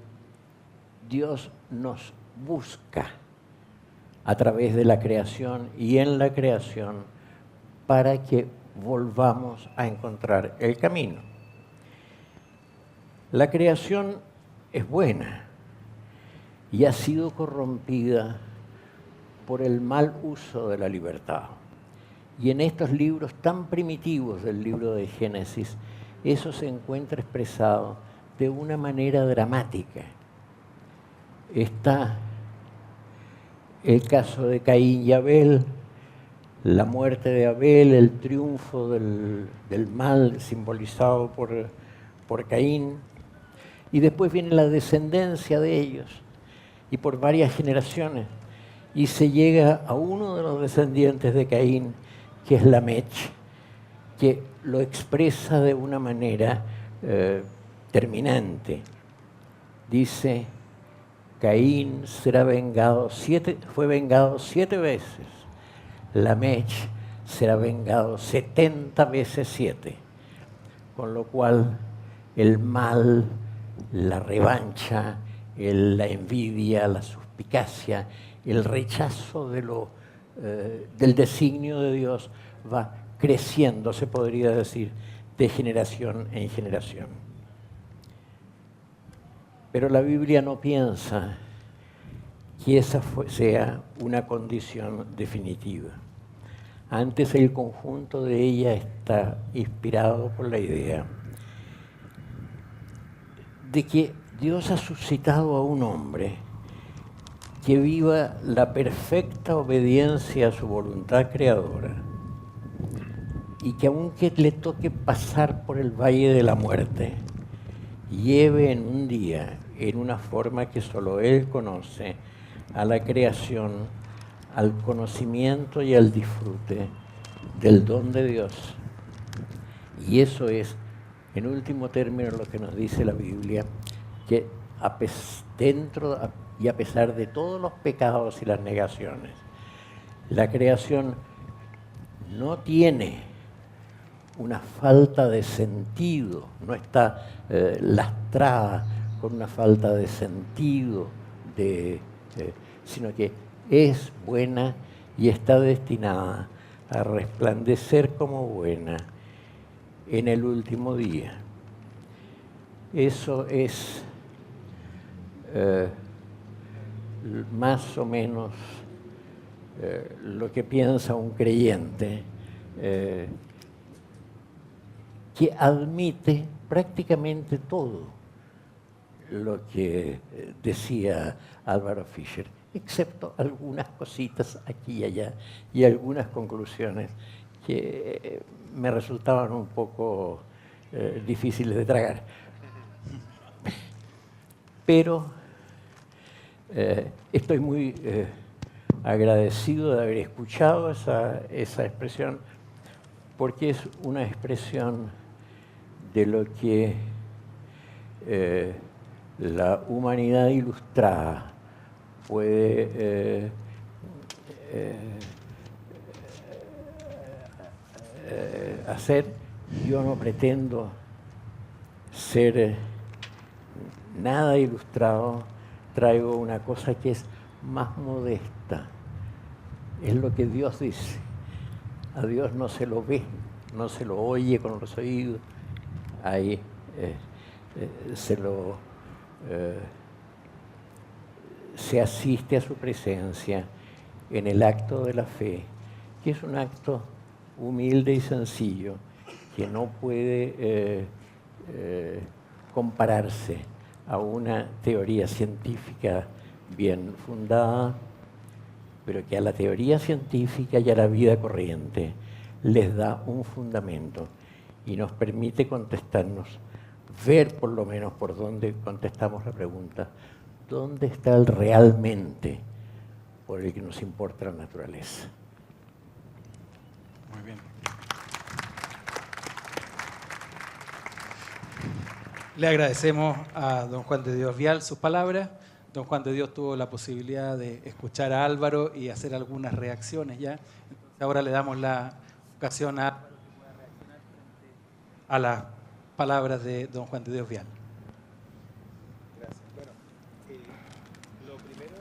Dios nos busca a través de la creación y en la creación para que volvamos a encontrar el camino. La creación es buena y ha sido corrompida por el mal uso de la libertad. Y en estos libros tan primitivos del libro de Génesis, eso se encuentra expresado de una manera dramática. Está el caso de Caín y Abel, la muerte de Abel, el triunfo del mal simbolizado por Caín, y después viene la descendencia de ellos, y por varias generaciones, y se llega a uno de los descendientes de Caín, que es Lamech, que lo expresa de una manera terminante. Dice, Caín será vengado fue vengado 7 veces. Lamech será vengado 70 veces 7. Con lo cual, el mal, la revancha, la envidia, la suspicacia, el rechazo del designio de Dios va creciendo, se podría decir, de generación en generación. Pero la Biblia no piensa que esa sea una condición definitiva. Antes, el conjunto de ella está inspirado por la idea de que Dios ha suscitado a un hombre que viva la perfecta obediencia a su voluntad creadora y que aunque le toque pasar por el valle de la muerte, lleve en un día, en una forma que solo Él conoce, a la creación, al conocimiento y al disfrute del don de Dios. Y eso es, en último término, lo que nos dice la Biblia, que a pesar de todos los pecados y las negaciones, la creación no tiene una falta de sentido, no está lastrada con una falta de sentido, sino que es buena y está destinada a resplandecer como buena en el último día. Eso es más o menos lo que piensa un creyente que admite prácticamente todo lo que decía Álvaro Fischer, excepto algunas cositas aquí y allá y algunas conclusiones que me resultaban un poco difíciles de tragar. Pero estoy muy agradecido de haber escuchado esa expresión, porque es una expresión de lo que la humanidad ilustrada puede hacer. Yo no pretendo ser nada ilustrado, traigo una cosa que es más modesta. Es lo que Dios dice. A Dios no se lo ve, no se lo oye con los oídos. Ahí se asiste a su presencia en el acto de la fe, que es un acto humilde y sencillo, que no puede compararse a una teoría científica bien fundada, pero que a la teoría científica y a la vida corriente les da un fundamento y nos permite contestarnos, ver por lo menos por dónde contestamos la pregunta, ¿dónde está el realmente por el que nos importa la naturaleza? Muy bien. Le agradecemos a don Juan de Dios Vial sus palabras. Don Juan de Dios tuvo la posibilidad de escuchar a Álvaro y hacer algunas reacciones ya. Entonces ahora le damos la ocasión a Álvaro que pueda reaccionar frente a las palabras de don Juan de Dios Vial. Gracias. Bueno, lo primero...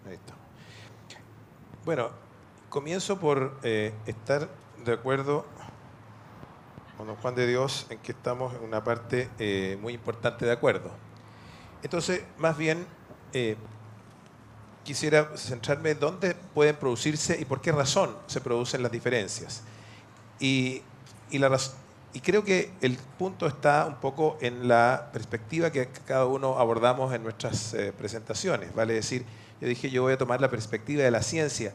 Ahí está. Bueno, comienzo por estar de acuerdo con don Juan de Dios en que estamos en una parte muy importante de acuerdo. Entonces, más bien, quisiera centrarme en dónde pueden producirse y por qué razón se producen las diferencias. Y creo que el punto está un poco en la perspectiva que cada uno abordamos en nuestras presentaciones. Vale decir, yo dije, yo voy a tomar la perspectiva de la ciencia.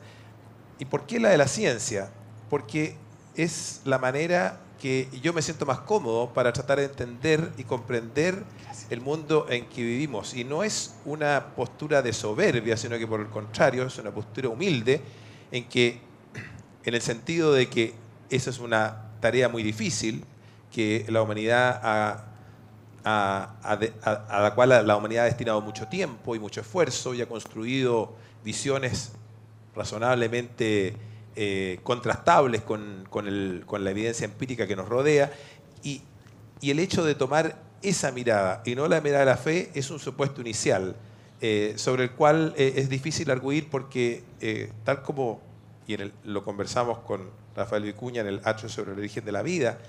¿Y por qué la de la ciencia? Porque es la manera que yo me siento más cómodo para tratar de entender y comprender el mundo en que vivimos. Y no es una postura de soberbia, sino que por el contrario es una postura humilde en el sentido de que esa es una tarea muy difícil que la humanidad a la cual la humanidad ha destinado mucho tiempo y mucho esfuerzo y ha construido visiones razonablemente contrastables con la evidencia empírica que nos rodea, y el hecho de tomar esa mirada y no la mirada de la fe es un supuesto inicial sobre el cual es difícil arguir porque tal como lo conversamos con Rafael Vicuña en el Atrio sobre el origen de la vida,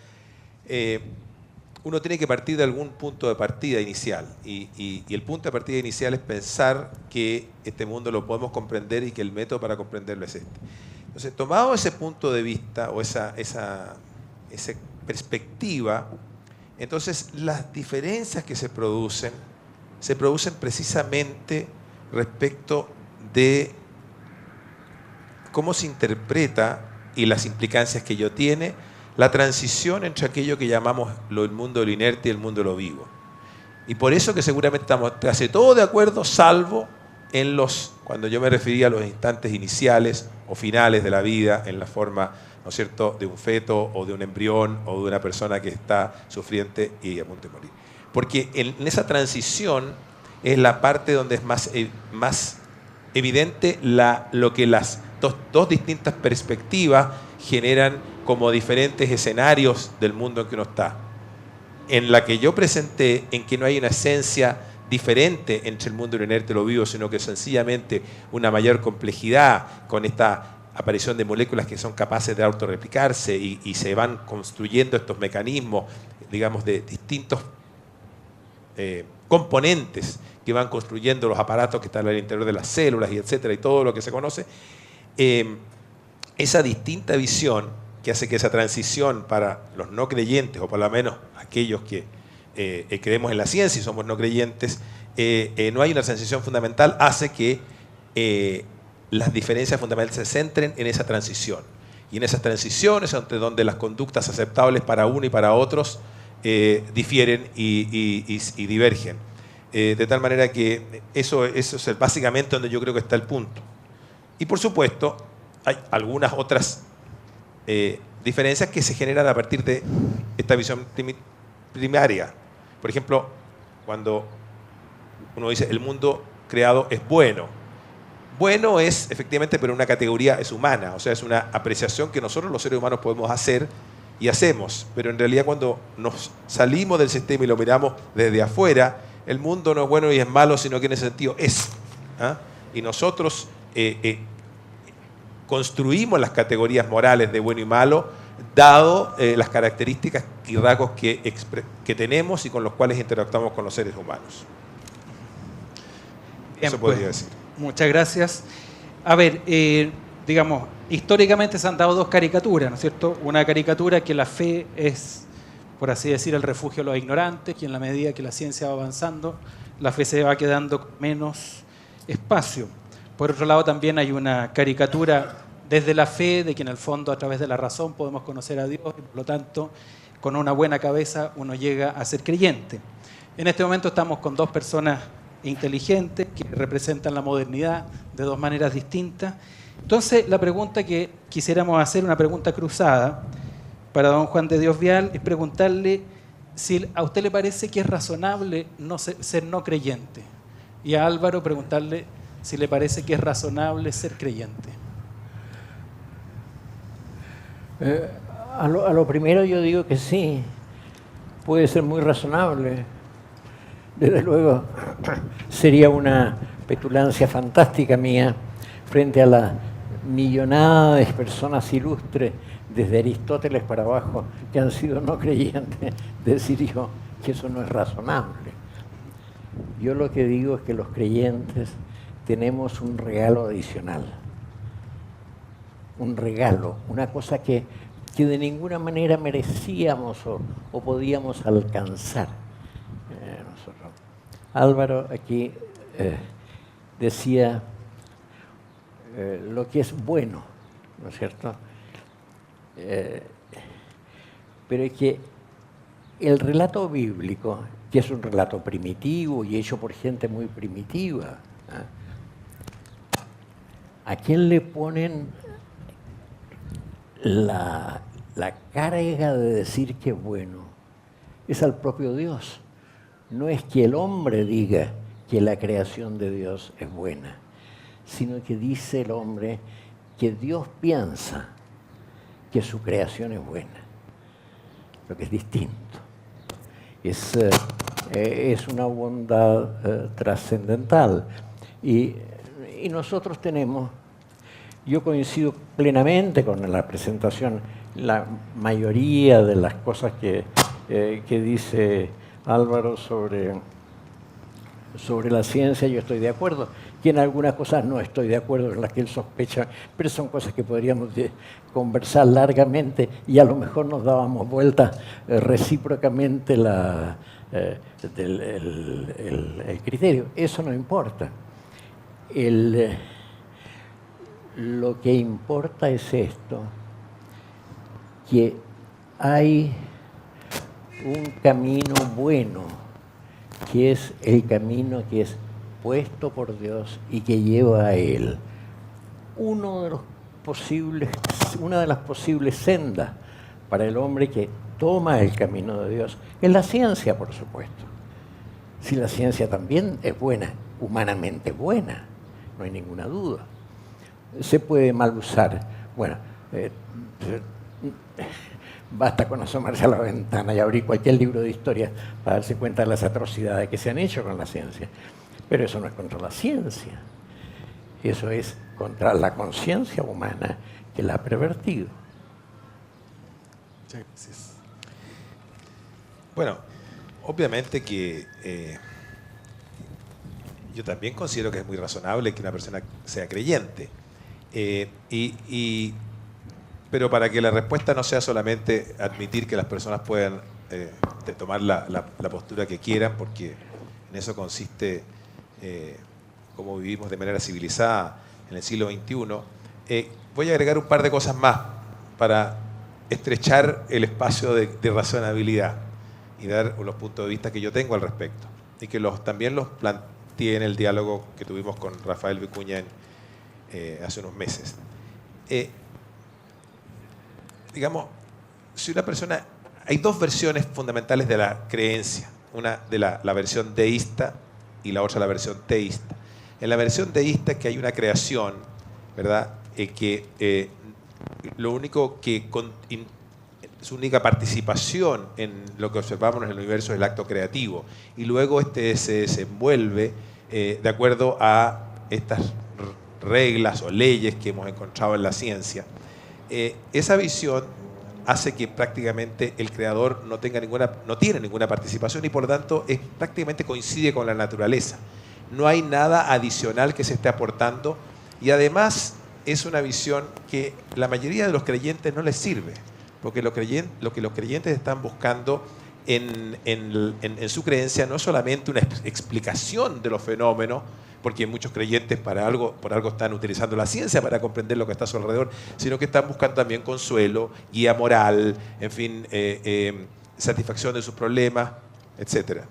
uno tiene que partir de algún punto de partida inicial. Y el punto de partida inicial es pensar que este mundo lo podemos comprender y que el método para comprenderlo es este. Entonces, tomado ese punto de vista o esa perspectiva, entonces las diferencias que se producen precisamente respecto de cómo se interpreta y las implicancias que ello tiene la transición entre aquello que llamamos el mundo de lo inerte y el mundo de lo vivo. Y por eso que seguramente estamos casi todos de acuerdo, salvo en cuando yo me refería a los instantes iniciales o finales de la vida, en la forma, ¿no es cierto?, de un feto o de un embrión o de una persona que está sufriente y a punto de morir. Porque en esa transición es la parte donde es más evidente lo que las dos distintas perspectivas generan como diferentes escenarios del mundo en que uno está. En la que yo presenté, en que no hay una esencia diferente entre el mundo inerte y lo vivo, sino que sencillamente una mayor complejidad con esta aparición de moléculas que son capaces de autorreplicarse y se van construyendo estos mecanismos, digamos, de distintos componentes que van construyendo los aparatos que están al interior de las células, y etcétera, y todo lo que se conoce. Esa distinta visión que hace que esa transición para los no creyentes, o por lo menos aquellos que creemos en la ciencia y somos no creyentes, no hay una transición fundamental, hace que las diferencias fundamentales se centren en esa transición. Y en esas transiciones, entre donde las conductas aceptables para uno y para otros difieren y divergen. De tal manera que eso es básicamente donde yo creo que está el punto. Y por supuesto, hay algunas otras diferencias que se generan a partir de esta visión primaria. Por ejemplo, cuando uno dice el mundo creado es bueno. Bueno es, efectivamente, pero una categoría es humana, o sea, es una apreciación que nosotros los seres humanos podemos hacer y hacemos, pero en realidad cuando nos salimos del sistema y lo miramos desde afuera, el mundo no es bueno y es malo, sino que en ese sentido es. Y nosotros construimos las categorías morales de bueno y malo, dado las características y rasgos que tenemos y con los cuales interactuamos con los seres humanos. Bien, eso podría decir. Muchas gracias. A ver, digamos, históricamente se han dado dos caricaturas, ¿no es cierto? Una caricatura que la fe es, por así decir, el refugio de los ignorantes, que en la medida que la ciencia va avanzando, la fe se va quedando con menos espacio. Por otro lado, también hay una caricatura desde la fe, de que en el fondo a través de la razón podemos conocer a Dios y por lo tanto con una buena cabeza uno llega a ser creyente. En este momento estamos con dos personas inteligentes que representan la modernidad de dos maneras distintas. Entonces la pregunta que quisiéramos hacer, una pregunta cruzada para don Juan de Dios Vial, es preguntarle si a usted le parece que es razonable ser no creyente, y a Álvaro preguntarle si le parece que es razonable ser creyente. A lo primero yo digo que sí, puede ser muy razonable. Desde luego sería una petulancia fantástica mía frente a la millonada de personas ilustres, desde Aristóteles para abajo, que han sido no creyentes, decir yo que eso no es razonable. Yo lo que digo es que los creyentes tenemos un regalo adicional. Un regalo, una cosa que de ninguna manera merecíamos o podíamos alcanzar nosotros. Álvaro aquí decía lo que es bueno, ¿no es cierto? Pero es que el relato bíblico, que es un relato primitivo y hecho por gente muy primitiva, ¿a quién le ponen la carga de decir que es bueno? Es al propio Dios. No es que el hombre diga que la creación de Dios es buena, sino que dice el hombre que Dios piensa que su creación es buena, lo que es distinto. Es una bondad trascendental. Y nosotros tenemos, yo coincido plenamente con la presentación, la mayoría de las cosas que que dice Álvaro sobre la ciencia, yo estoy de acuerdo. Y en algunas cosas no estoy de acuerdo, en las que él sospecha, pero son cosas que podríamos conversar largamente y a lo mejor nos dábamos vuelta recíprocamente el criterio. Eso no importa. Lo que importa es esto, que hay un camino bueno, que es el camino que es puesto por Dios y que lleva a Él. Una de las posibles sendas para el hombre que toma el camino de Dios es la ciencia, por supuesto. Si la ciencia también es buena, humanamente buena, no hay ninguna duda. Se puede mal usar. Bueno, basta con asomarse a la ventana y abrir cualquier libro de historia para darse cuenta de las atrocidades que se han hecho con la ciencia. Pero eso no es contra la ciencia. Eso es contra la conciencia humana que la ha pervertido. Muchas gracias. Bueno, obviamente que yo también considero que es muy razonable que una persona sea creyente. Pero para que la respuesta no sea solamente admitir que las personas puedan tomar la postura que quieran, porque en eso consiste cómo vivimos de manera civilizada en el siglo XXI, voy a agregar un par de cosas más para estrechar el espacio de razonabilidad y dar los puntos de vista que yo tengo al respecto, y que también los planteé en el diálogo que tuvimos con Rafael Vicuña hace unos meses. Digamos, si una persona... Hay dos versiones fundamentales de la creencia. Una de la versión deísta y la otra la versión teísta. En la versión deísta es que hay una creación, ¿verdad? Que lo único que... su única participación en lo que observamos en el universo es el acto creativo. Y luego se desenvuelve de acuerdo a estas reglas o leyes que hemos encontrado en la ciencia. Esa visión hace que prácticamente el creador no tiene ninguna participación y por lo tanto prácticamente coincide con la naturaleza. No hay nada adicional que se esté aportando y además es una visión que la mayoría de los creyentes no les sirve, porque lo que los creyentes están buscando en su creencia no es solamente una explicación de los fenómenos, porque muchos creyentes por algo están utilizando la ciencia para comprender lo que está a su alrededor, sino que están buscando también consuelo, guía moral, en fin, satisfacción de sus problemas, etc.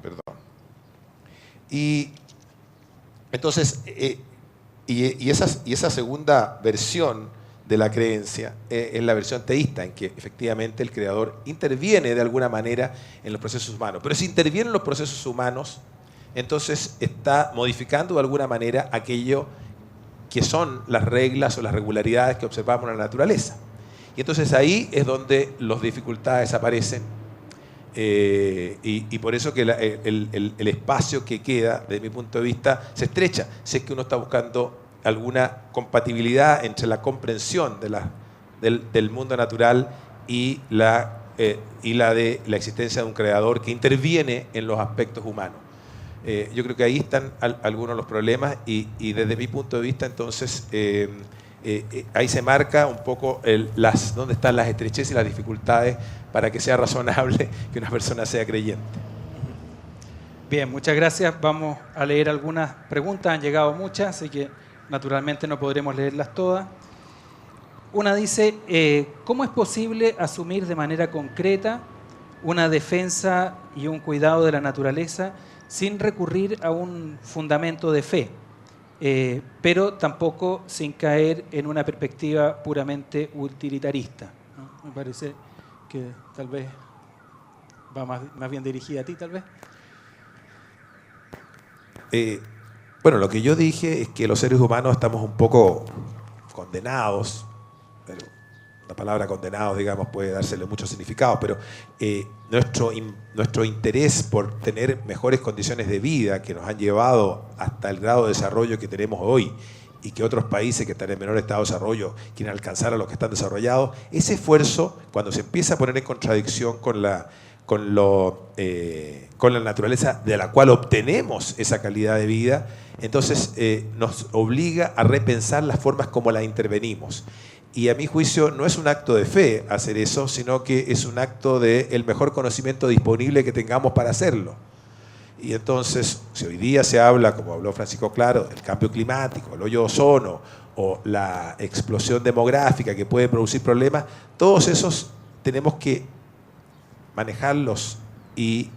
Perdón. Y entonces, y esa segunda versión de la creencia es la versión teísta, en que efectivamente el creador interviene de alguna manera en los procesos humanos. Pero si interviene en los procesos humanos, entonces está modificando de alguna manera aquello que son las reglas o las regularidades que observamos en la naturaleza. Y entonces ahí es donde las dificultades aparecen y por eso que el espacio que queda, desde mi punto de vista, se estrecha. Si es que uno está buscando alguna compatibilidad entre la comprensión del mundo natural y la de la existencia de un creador que interviene en los aspectos humanos. Yo creo que ahí están algunos de los problemas y desde mi punto de vista entonces ahí se marca un poco dónde están las estrecheces y las dificultades para que sea razonable que una persona sea creyente. Bien, muchas gracias. Vamos a leer algunas preguntas, han llegado muchas, así que naturalmente no podremos leerlas todas. Una dice, ¿cómo es posible asumir de manera concreta una defensa y un cuidado de la naturaleza sin recurrir a un fundamento de fe, pero tampoco sin caer en una perspectiva puramente utilitarista? ¿No? Me parece que tal vez va más bien dirigida a ti, tal vez. Bueno, lo que yo dije es que los seres humanos estamos un poco condenados, pero la palabra condenados, digamos, puede dársele muchos significados, pero nuestro interés por tener mejores condiciones de vida que nos han llevado hasta el grado de desarrollo que tenemos hoy y que otros países que están en menor estado de desarrollo quieren alcanzar a los que están desarrollados, ese esfuerzo, cuando se empieza a poner en contradicción con la naturaleza de la cual obtenemos esa calidad de vida, entonces nos obliga a repensar las formas como la intervenimos. Y a mi juicio no es un acto de fe hacer eso, sino que es un acto del mejor conocimiento disponible que tengamos para hacerlo. Y entonces, si hoy día se habla, como habló Francisco Claro, del cambio climático, el hoyo de ozono o la explosión demográfica que puede producir problemas, todos esos tenemos que manejarlos y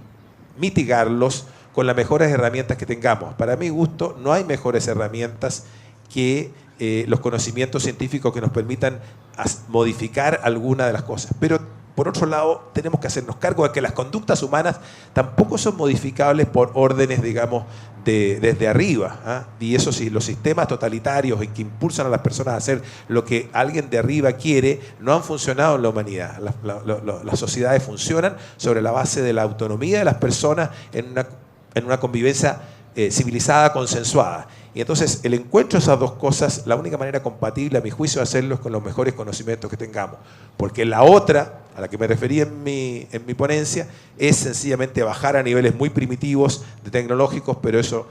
mitigarlos con las mejores herramientas que tengamos. Para mi gusto, no hay mejores herramientas que los conocimientos científicos que nos permitan modificar alguna de las cosas. Pero, por otro lado, tenemos que hacernos cargo de que las conductas humanas tampoco son modificables por órdenes, digamos, desde arriba, ¿ah? Y eso sí, los sistemas totalitarios y que impulsan a las personas a hacer lo que alguien de arriba quiere, no han funcionado en la humanidad. Las sociedades funcionan sobre la base de la autonomía de las personas en una convivencia civilizada, consensuada. Y entonces el encuentro de esas dos cosas, la única manera compatible a mi juicio de hacerlo es con los mejores conocimientos que tengamos. Porque la otra, a la que me referí en mi ponencia, es sencillamente bajar a niveles muy primitivos de tecnológicos, pero eso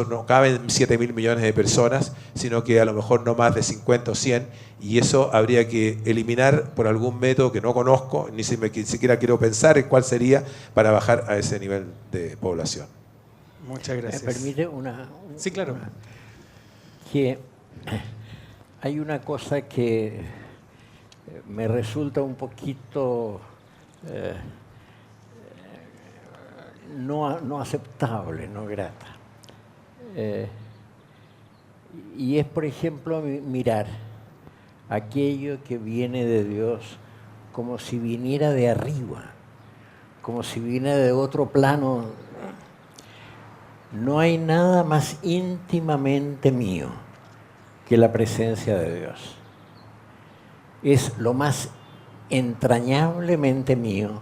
no cabe en 7.000 millones de personas, sino que a lo mejor no más de 50 o 100, y eso habría que eliminar por algún método que no conozco, ni siquiera quiero pensar en cuál sería para bajar a ese nivel de población. Muchas gracias. ¿Me permite una? Sí, claro. Que hay una cosa que me resulta un poquito no aceptable, no grata. Y es, por ejemplo, mirar aquello que viene de Dios como si viniera de arriba, como si viniera de otro plano. No hay nada más íntimamente mío que la presencia de Dios. Es lo más entrañablemente mío,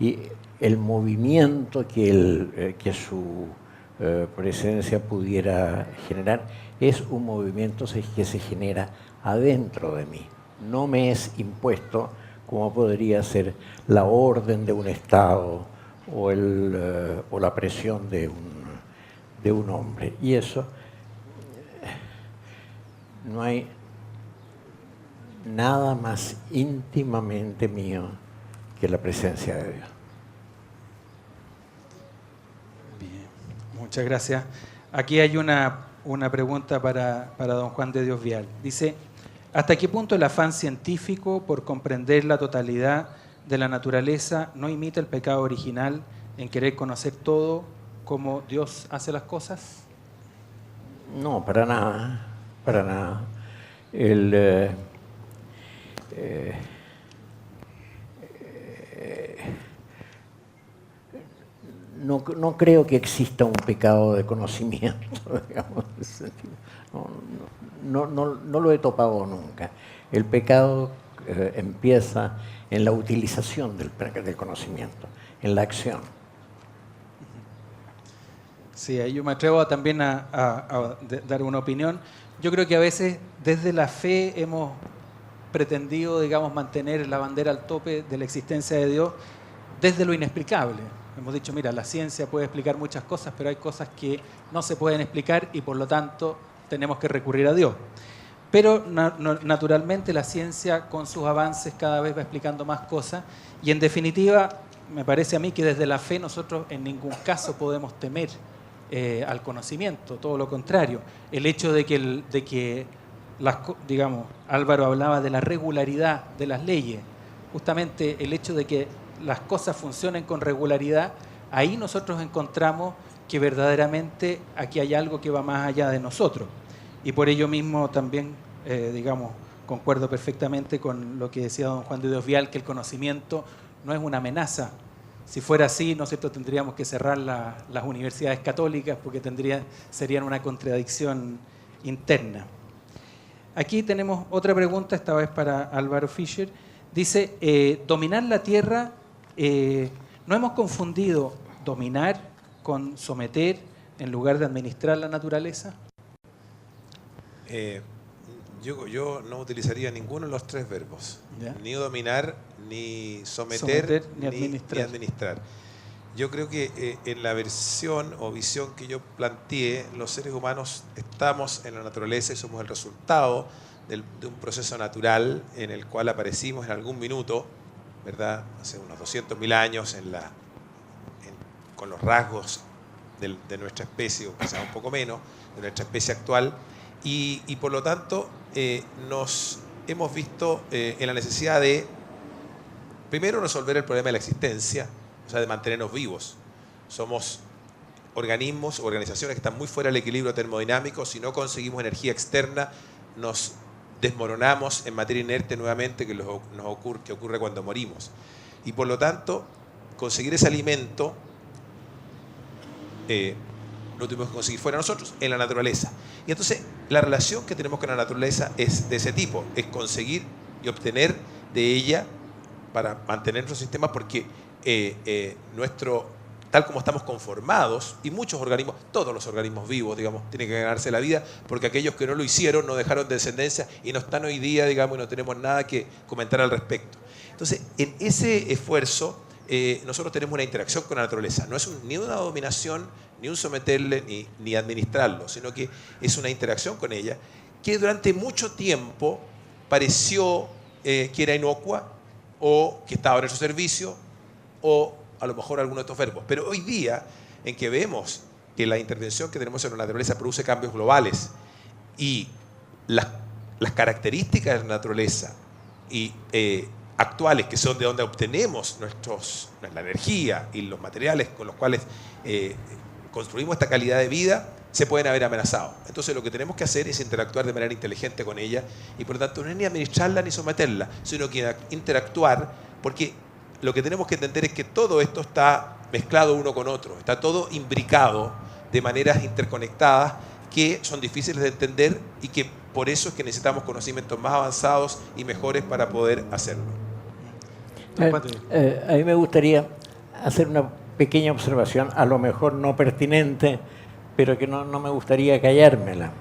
y el movimiento que su presencia pudiera generar es un movimiento que se genera adentro de mí. No me es impuesto como podría ser la orden de un Estado o la presión de un hombre. Y eso, no hay nada más íntimamente mío que la presencia de Dios. Bien, muchas gracias. Aquí hay una pregunta para don Juan de Dios Vial. Dice, ¿hasta qué punto el afán científico por comprender la totalidad de la naturaleza no imita el pecado original en querer conocer todo como Dios hace las cosas? No, para nada, para nada. No creo que exista un pecado de conocimiento, digamos, en ese sentido. No lo he topado nunca. El pecado empieza en la utilización del conocimiento, en la acción. Sí, yo me atrevo también a dar una opinión. Yo creo que a veces desde la fe hemos pretendido, digamos, mantener la bandera al tope de la existencia de Dios desde lo inexplicable. Hemos dicho, mira, la ciencia puede explicar muchas cosas, pero hay cosas que no se pueden explicar y por lo tanto tenemos que recurrir a Dios. Pero naturalmente la ciencia con sus avances cada vez va explicando más cosas y en definitiva me parece a mí que desde la fe nosotros en ningún caso podemos temer al conocimiento, todo lo contrario. El hecho de que digamos, Álvaro hablaba de la regularidad de las leyes, justamente el hecho de que las cosas funcionen con regularidad, ahí nosotros encontramos que verdaderamente aquí hay algo que va más allá de nosotros. Y por ello mismo también, digamos, concuerdo perfectamente con lo que decía don Juan de Dios Vial, que el conocimiento no es una amenaza. Si fuera así, ¿no es cierto?, tendríamos que cerrar las universidades católicas porque serían una contradicción interna. Aquí tenemos otra pregunta, esta vez para Álvaro Fischer. Dice, dominar la tierra, ¿no hemos confundido dominar con someter en lugar de administrar la naturaleza? Yo no utilizaría ninguno de los tres verbos, ¿Ya? ni dominar, ni someter, Ni administrar. Yo creo que en la versión o visión que yo planteé, los seres humanos estamos en la naturaleza y somos el resultado de un proceso natural en el cual aparecimos en algún minuto, ¿verdad? Hace unos 200.000 años con los rasgos de nuestra especie, o quizás un poco menos, de nuestra especie actual, y por lo tanto nos hemos visto en la necesidad de, primero, resolver el problema de la existencia, o sea, de mantenernos vivos. Somos organismos, organizaciones que están muy fuera del equilibrio termodinámico. Si no conseguimos energía externa, nos desmoronamos en materia inerte nuevamente, que ocurre cuando morimos. Y por lo tanto, conseguir ese alimento lo tuvimos que conseguir fuera de nosotros, en la naturaleza. Y entonces, la relación que tenemos con la naturaleza es de ese tipo, es conseguir y obtener de ella para mantener nuestro sistema, porque tal como estamos conformados, y muchos organismos, todos los organismos vivos, digamos, tienen que ganarse la vida, porque aquellos que no lo hicieron no dejaron descendencia y no están hoy día, digamos, y no tenemos nada que comentar al respecto. Entonces, en ese esfuerzo, nosotros tenemos una interacción con la naturaleza. No es ni una dominación, ni un someterle, ni administrarlo, sino que es una interacción con ella, que durante mucho tiempo pareció que era inocua, o que estaba a nuestro servicio, o a lo mejor alguno de estos verbos. Pero hoy día, en que vemos que la intervención que tenemos en la naturaleza produce cambios globales, y las características de la naturaleza y actuales, que son de donde obtenemos la energía y los materiales con los cuales construimos esta calidad de vida, se pueden haber amenazado. Entonces lo que tenemos que hacer es interactuar de manera inteligente con ella, y por lo tanto no es ni administrarla ni someterla, sino que interactuar, porque lo que tenemos que entender es que todo esto está mezclado uno con otro, está todo imbricado de maneras interconectadas que son difíciles de entender, y que por eso es que necesitamos conocimientos más avanzados y mejores para poder hacerlo. A mí me gustaría hacer una pequeña observación, a lo mejor no pertinente, pero que no me gustaría callármela.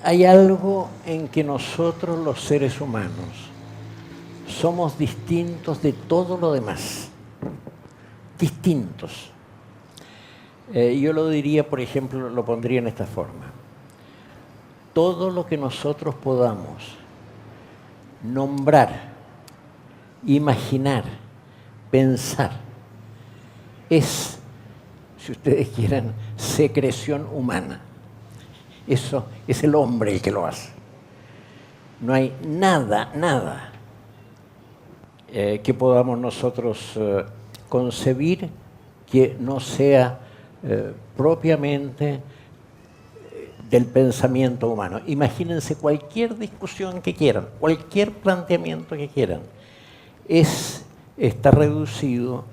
Hay algo en que nosotros, los seres humanos, somos distintos de todo lo demás. Distintos. Yo lo diría, por ejemplo, lo pondría en esta forma. Todo lo que nosotros podamos nombrar, imaginar, pensar, es, si ustedes quieren, secreción humana. Eso es el hombre el que lo hace. No hay nada que podamos nosotros concebir que no sea propiamente del pensamiento humano. Imagínense cualquier discusión que quieran, cualquier planteamiento que quieran. Está reducido,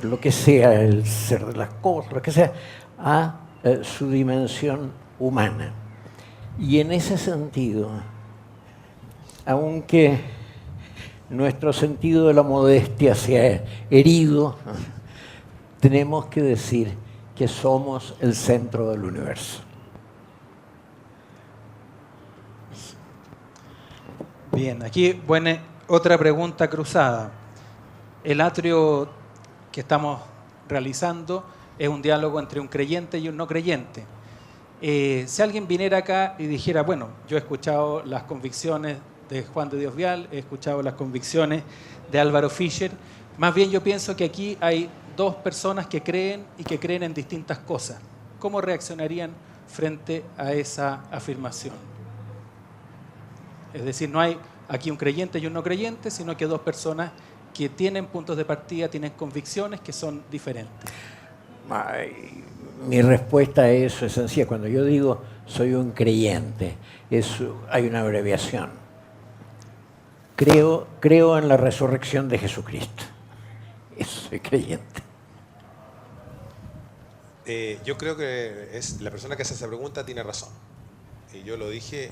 lo que sea, el ser de las cosas, lo que sea, a su dimensión humana. Y en ese sentido, aunque nuestro sentido de la modestia se ha herido, tenemos que decir que somos el centro del universo. Bien, aquí viene otra pregunta cruzada. El atrio que estamos realizando es un diálogo entre un creyente y un no creyente. Si alguien viniera acá y dijera, bueno, yo he escuchado las convicciones de Juan de Dios Vial, he escuchado las convicciones de Álvaro Fischer, más bien yo pienso que aquí hay dos personas que creen y que creen en distintas cosas. ¿Cómo reaccionarían frente a esa afirmación? Es decir, no hay aquí un creyente y un no creyente, sino que dos personas que tienen puntos de partida, tienen convicciones que son diferentes. Mi respuesta a eso es sencilla. Cuando yo digo soy un creyente, hay una abreviación. Creo en la resurrección de Jesucristo. Eso soy creyente. Yo creo que la persona que hace esa pregunta tiene razón. Y yo lo dije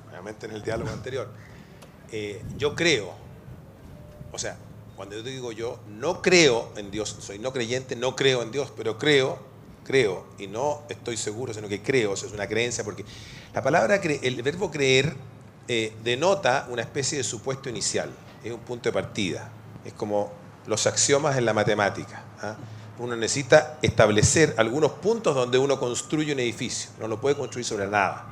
obviamente en el diálogo anterior. Yo creo, o sea, cuando yo digo yo no creo en Dios, soy no creyente, no creo en Dios, pero creo creo, y no estoy seguro, sino que creo, o sea, es una creencia, porque la palabra, el verbo creer denota una especie de supuesto inicial, es un punto de partida, es como los axiomas en la matemática. ¿Ah? Uno necesita establecer algunos puntos donde uno construye un edificio, no lo puede construir sobre nada.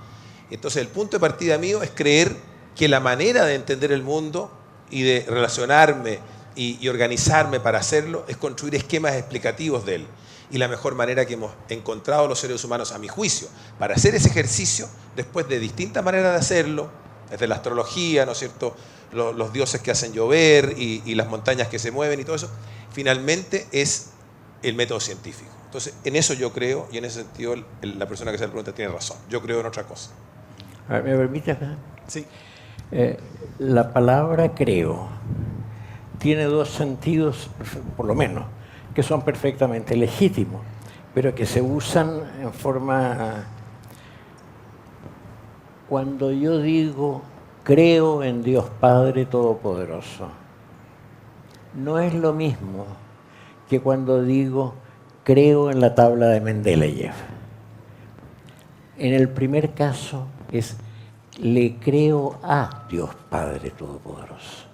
Entonces el punto de partida mío es creer que la manera de entender el mundo y de relacionarme y organizarme para hacerlo es construir esquemas explicativos de él. Y la mejor manera que hemos encontrado los seres humanos, a mi juicio, para hacer ese ejercicio, después de distintas maneras de hacerlo, desde la astrología, ¿no es cierto?, los dioses que hacen llover y las montañas que se mueven y todo eso, finalmente es el método científico. Entonces, en eso yo creo, y en ese sentido la persona que hace la pregunta tiene razón. Yo creo en otra cosa. A ver, ¿me permite acá? Sí. La palabra creo tiene dos sentidos, por lo menos, que son perfectamente legítimos, pero que se usan en forma... Cuando yo digo creo en Dios Padre Todopoderoso, no es lo mismo que cuando digo creo en la tabla de Mendeleev. En el primer caso es le creo a Dios Padre Todopoderoso.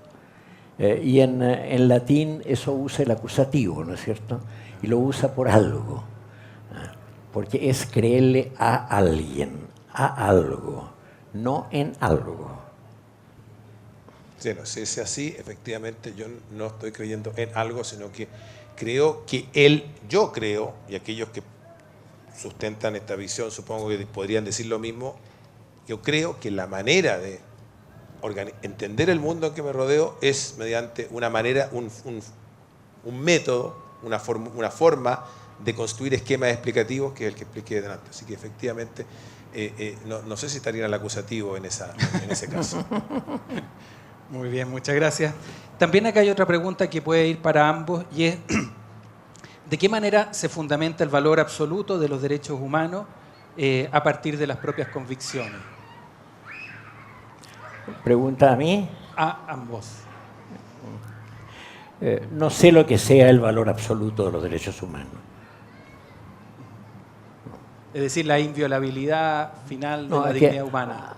Y en latín eso usa el acusativo, ¿no es cierto? Y lo usa por algo, porque es creerle a alguien, a algo, no en algo. Sí, no, si es así, efectivamente yo no estoy creyendo en algo, sino que creo que yo creo, y aquellos que sustentan esta visión supongo que podrían decir lo mismo, yo creo que la manera de entender el mundo en que me rodeo es mediante una manera, un método, una forma de construir esquemas explicativos que es el que expliqué delante. Así que efectivamente, no sé si estaría en el acusativo en ese caso. Muy bien, muchas gracias. También acá hay otra pregunta que puede ir para ambos y es ¿de qué manera se fundamenta el valor absoluto de los derechos humanos a partir de las propias convicciones? ¿Pregunta a mí? A ambos. No sé lo que sea el valor absoluto de los derechos humanos. Es decir, la inviolabilidad final de la dignidad humana.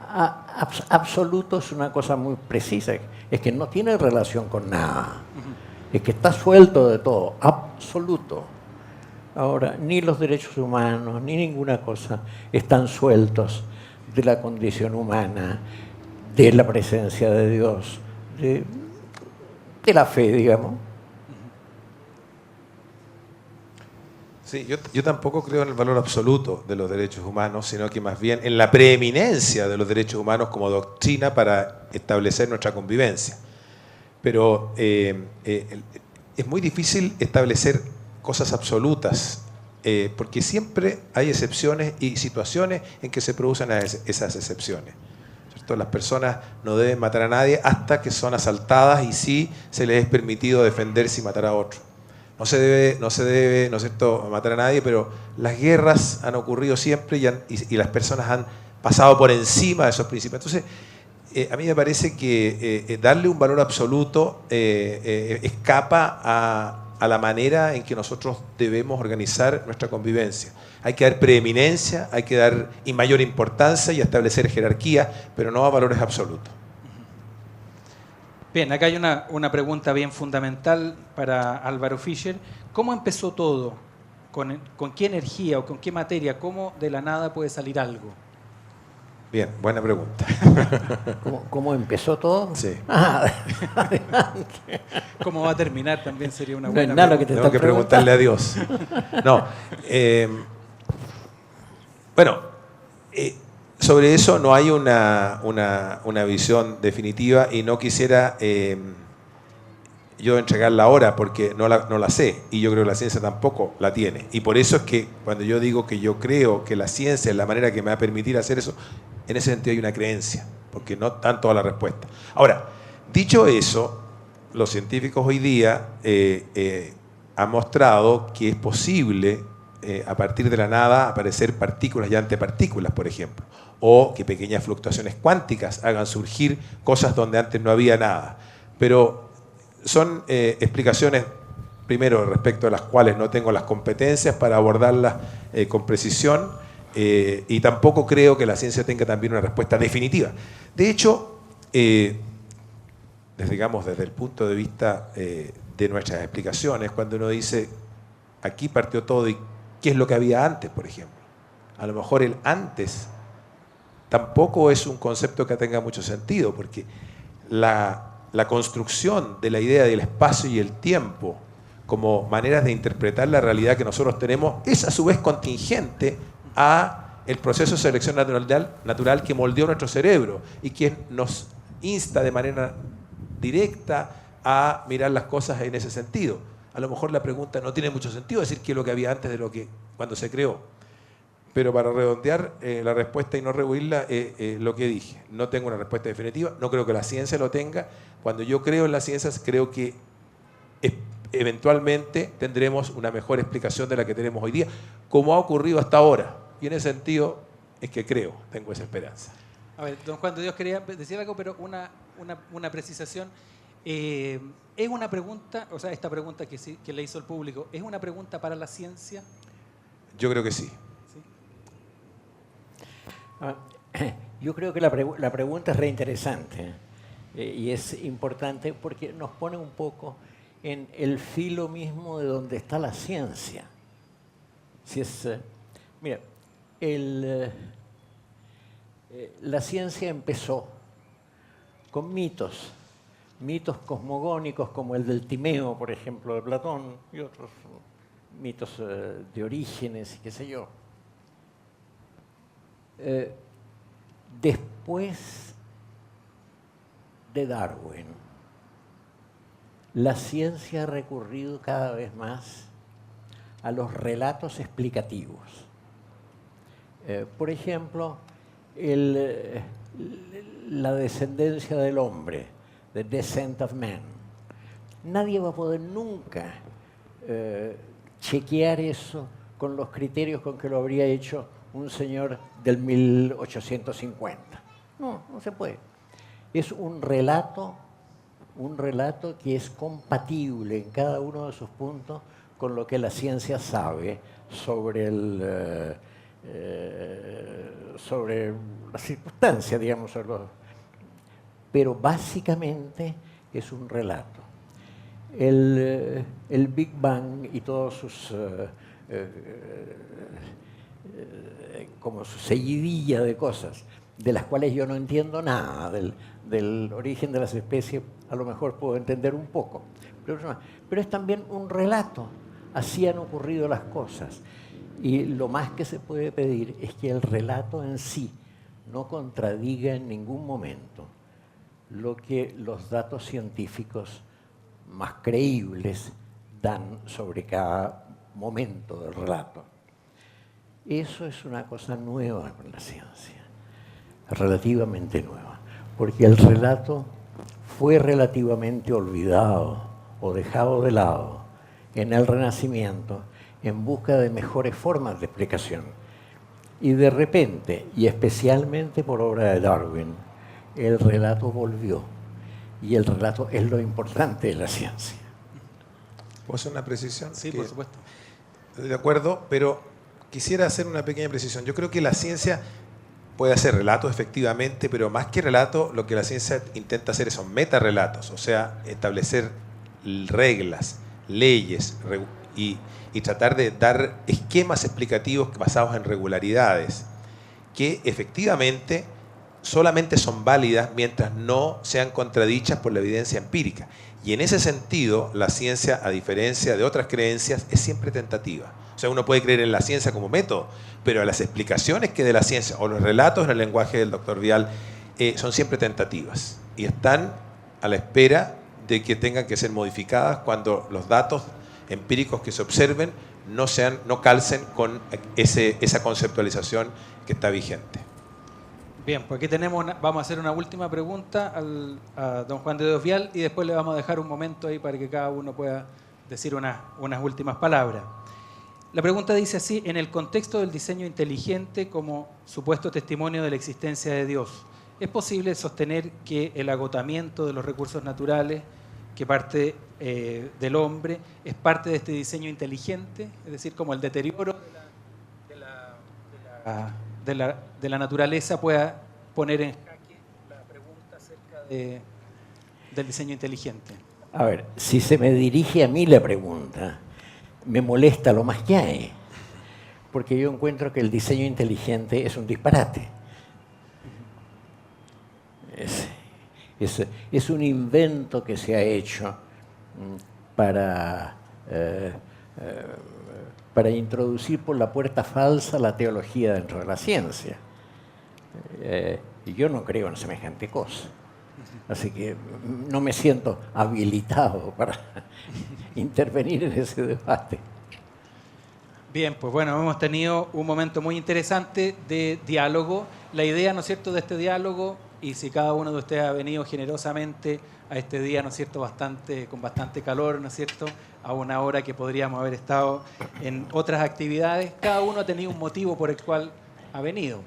Absoluto es una cosa muy precisa, es que no tiene relación con nada, es que está suelto de todo, absoluto. Ahora, ni los derechos humanos, ni ninguna cosa están sueltos de la condición humana, de la presencia de Dios, de la fe, digamos. Sí, yo tampoco creo en el valor absoluto de los derechos humanos, sino que más bien en la preeminencia de los derechos humanos como doctrina para establecer nuestra convivencia. Pero es muy difícil establecer cosas absolutas, porque siempre hay excepciones y situaciones en que se producen esas excepciones. ¿Cierto? Las personas no deben matar a nadie hasta que son asaltadas y sí se les es permitido defenderse y matar a otro. No se debe, ¿no es cierto?, matar a nadie, pero las guerras han ocurrido siempre y las personas han pasado por encima de esos principios. Entonces, a mí me parece que darle un valor absoluto escapa a la manera en que nosotros debemos organizar nuestra convivencia. Hay que dar preeminencia, hay que dar mayor importancia y establecer jerarquía, pero no a valores absolutos. Bien, acá hay una pregunta bien fundamental para Álvaro Fischer. ¿Cómo empezó todo? ¿Con qué energía o con qué materia? ¿Cómo de la nada puede salir algo? Bien, buena pregunta. ¿Cómo empezó todo? Sí. Adelante. ¿Cómo va a terminar? También sería una No buena es nada lo pregunta. que te Tengo que preguntarle a Dios. No. Bueno, sobre eso no hay una visión definitiva y no quisiera yo entregarla ahora porque no la sé y yo creo que la ciencia tampoco la tiene. Y por eso es que cuando yo digo que yo creo que la ciencia es la manera que me va a permitir hacer eso, en ese sentido hay una creencia, porque no están todas las respuestas. Ahora, dicho eso, los científicos hoy día han mostrado que es posible a partir de la nada aparecer partículas y antipartículas, por ejemplo, o que pequeñas fluctuaciones cuánticas hagan surgir cosas donde antes no había nada. Pero son explicaciones primero, respecto a las cuales no tengo las competencias para abordarlas con precisión, y tampoco creo que la ciencia tenga también una respuesta definitiva. De hecho, desde el punto de vista de nuestras explicaciones, cuando uno dice, aquí partió todo, y ¿qué es lo que había antes, por ejemplo? A lo mejor el antes tampoco es un concepto que tenga mucho sentido, porque la construcción de la idea del espacio y el tiempo como maneras de interpretar la realidad que nosotros tenemos es a su vez contingente a el proceso de selección natural que moldeó nuestro cerebro y que nos insta de manera directa a mirar las cosas en ese sentido. A lo mejor la pregunta no tiene mucho sentido decir qué es lo que había antes de lo que cuando se creó. Pero para redondear la respuesta y no rehuirla, lo que dije, no tengo una respuesta definitiva, no creo que la ciencia lo tenga. Cuando yo creo en las ciencias, creo que eventualmente tendremos una mejor explicación de la que tenemos hoy día, como ha ocurrido hasta ahora. Y en ese sentido es que creo, tengo esa esperanza. A ver, don Juan de Dios quería decir algo, pero una precisación. Es una pregunta, o sea, esta pregunta que le hizo el público, ¿es una pregunta para la ciencia? Yo creo que sí. Yo creo que la pregunta es reinteresante y es importante porque nos pone un poco en el filo mismo de donde está la ciencia. Si es, mira, la ciencia empezó con mitos cosmogónicos como el del Timeo, por ejemplo, de Platón, y otros mitos de Orígenes y qué sé yo. Después de Darwin, la ciencia ha recurrido cada vez más a los relatos explicativos. Por ejemplo, la descendencia del hombre, The Descent of Man. Nadie va a poder nunca chequear eso con los criterios con que lo habría hecho un señor del 1850. No se puede. Es un relato que es compatible en cada uno de sus puntos con lo que la ciencia sabe sobre la circunstancia, digamos. Pero básicamente es un relato. El Big Bang y todos sus como su seguidilla de cosas, de las cuales yo no entiendo nada, del origen de las especies a lo mejor puedo entender un poco, pero es también un relato, así han ocurrido las cosas, y lo más que se puede pedir es que el relato en sí no contradiga en ningún momento lo que los datos científicos más creíbles dan sobre cada momento del relato. Eso es una cosa nueva con la ciencia, relativamente nueva, porque el relato fue relativamente olvidado o dejado de lado en el Renacimiento en busca de mejores formas de explicación. Y de repente, y especialmente por obra de Darwin, el relato volvió. Y el relato es lo importante de la ciencia. ¿Puedo hacer una precisión? Sí, por supuesto. Estoy de acuerdo, pero quisiera hacer una pequeña precisión. Yo creo que la ciencia puede hacer relatos, efectivamente, pero más que relatos, lo que la ciencia intenta hacer son metarrelatos, o sea, establecer reglas, leyes y tratar de dar esquemas explicativos basados en regularidades, que efectivamente solamente son válidas mientras no sean contradichas por la evidencia empírica. Y en ese sentido, la ciencia, a diferencia de otras creencias, es siempre tentativa. O sea, uno puede creer en la ciencia como método, pero las explicaciones que de la ciencia, o los relatos en el lenguaje del doctor Vial, son siempre tentativas. Y están a la espera de que tengan que ser modificadas cuando los datos empíricos que se observen no calcen con esa conceptualización que está vigente. Bien, pues aquí vamos a hacer una última pregunta a don Juan de Dios Vial y después le vamos a dejar un momento ahí para que cada uno pueda decir unas últimas palabras. La pregunta dice así: en el contexto del diseño inteligente como supuesto testimonio de la existencia de Dios, ¿es posible sostener que el agotamiento de los recursos naturales, que parte del hombre es parte de este diseño inteligente, es decir, como el deterioro de la naturaleza pueda poner en jaque la pregunta acerca del diseño inteligente. A ver, si se me dirige a mí la pregunta, me molesta lo más que hay, porque yo encuentro que el diseño inteligente es un disparate. Es un invento que se ha hecho para introducir por la puerta falsa la teología dentro de la ciencia. Y yo no creo en semejante cosa. Así que no me siento habilitado para intervenir en ese debate. Bien, pues bueno, hemos tenido un momento muy interesante de diálogo. La idea, ¿no es cierto?, de este diálogo, y si cada uno de ustedes ha venido generosamente a este día, ¿no es cierto?, con bastante calor, ¿no es cierto?, a una hora que podríamos haber estado en otras actividades, cada uno ha tenido un motivo por el cual ha venido.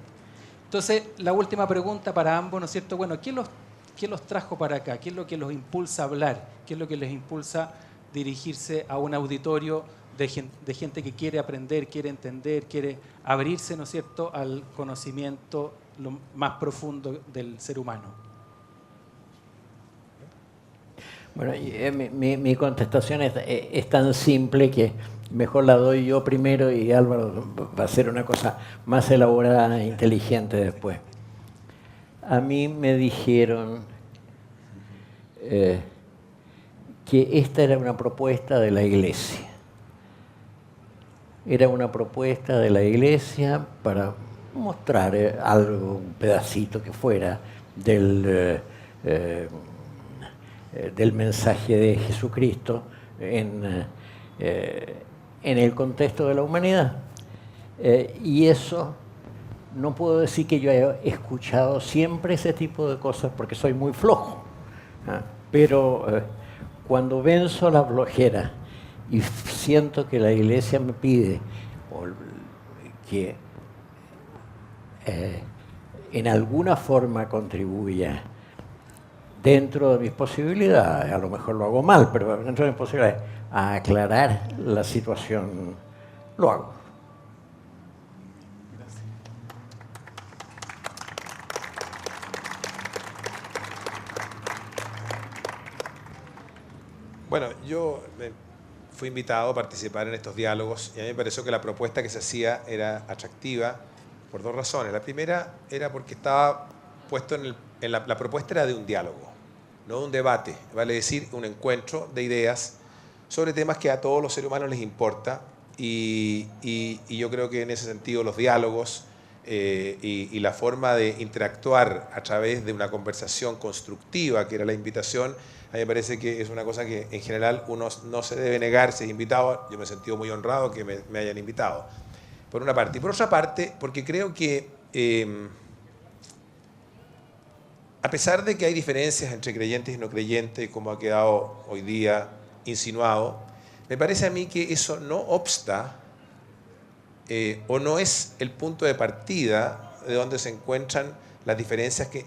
Entonces, la última pregunta para ambos, ¿no es cierto? Bueno, ¿qué los trajo para acá? ¿Qué es lo que los impulsa a hablar? ¿Qué es lo que les impulsa a dirigirse a un auditorio de gente que quiere aprender, quiere entender, quiere abrirse, ¿no es cierto?, al conocimiento lo más profundo del ser humano? Bueno, mi contestación es tan simple que mejor la doy yo primero y Álvaro va a hacer una cosa más elaborada e inteligente después. A mí me dijeron que esta era una propuesta de la Iglesia. Era una propuesta de la Iglesia para mostrar algo, un pedacito que fuera del mensaje de Jesucristo en el contexto de la humanidad. Y eso, no puedo decir que yo haya escuchado siempre ese tipo de cosas porque soy muy flojo, pero cuando venzo la flojera y siento que la Iglesia me pide que en alguna forma contribuya dentro de mis posibilidades, a lo mejor lo hago mal, pero dentro de mis posibilidades, a aclarar la situación, lo hago. Gracias. Bueno, yo fui invitado a participar en estos diálogos y a mí me pareció que la propuesta que se hacía era atractiva por dos razones. La primera era porque estaba puesto la propuesta era de un diálogo, no de un debate, vale decir, un encuentro de ideas sobre temas que a todos los seres humanos les importa y yo creo que en ese sentido los diálogos y la forma de interactuar a través de una conversación constructiva, que era la invitación, a mí me parece que es una cosa que en general uno no se debe negar si es invitado. Yo me he sentido muy honrado que me hayan invitado, por una parte. Y por otra parte, porque creo que a pesar de que hay diferencias entre creyentes y no creyentes, como ha quedado hoy día insinuado, me parece a mí que eso no obsta o no es el punto de partida de donde se encuentran las diferencias que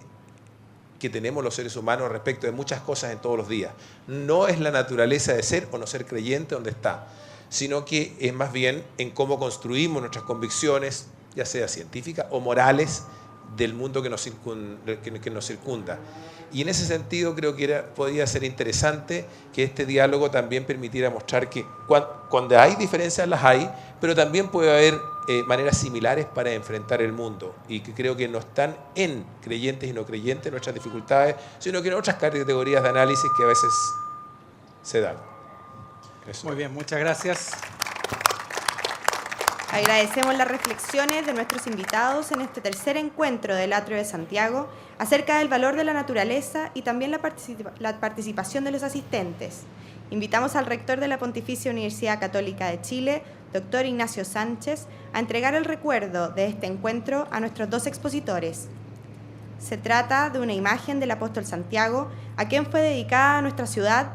tenemos los seres humanos respecto de muchas cosas en todos los días. No es la naturaleza de ser o no ser creyente donde está, sino que es más bien en cómo construimos nuestras convicciones, ya sea científicas o morales, del mundo que nos circunda. Y en ese sentido creo que podría ser interesante que este diálogo también permitiera mostrar que cuando hay diferencias las hay, pero también puede haber maneras similares para enfrentar el mundo, y que creo que no están en creyentes y no creyentes nuestras dificultades, sino que en otras categorías de análisis que a veces se dan. Eso. Muy bien, muchas gracias. Agradecemos las reflexiones de nuestros invitados en este tercer encuentro del Atrio de Santiago acerca del valor de la naturaleza y también la participación de los asistentes. Invitamos al rector de la Pontificia Universidad Católica de Chile, doctor Ignacio Sánchez, a entregar el recuerdo de este encuentro a nuestros dos expositores. Se trata de una imagen del apóstol Santiago, a quien fue dedicada a nuestra ciudad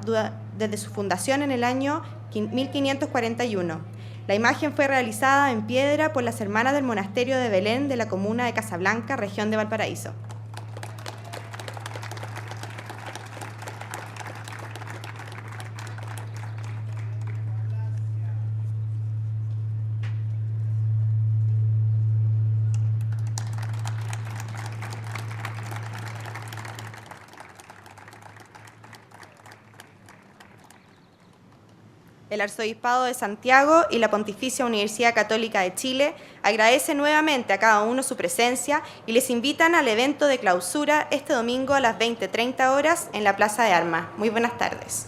desde su fundación en el año 1541. La imagen fue realizada en piedra por las hermanas del monasterio de Belén de la comuna de Casablanca, región de Valparaíso. El Arzobispado de Santiago y la Pontificia Universidad Católica de Chile agradecen nuevamente a cada uno su presencia y les invitan al evento de clausura este domingo a las 20:30 horas en la Plaza de Armas. Muy buenas tardes.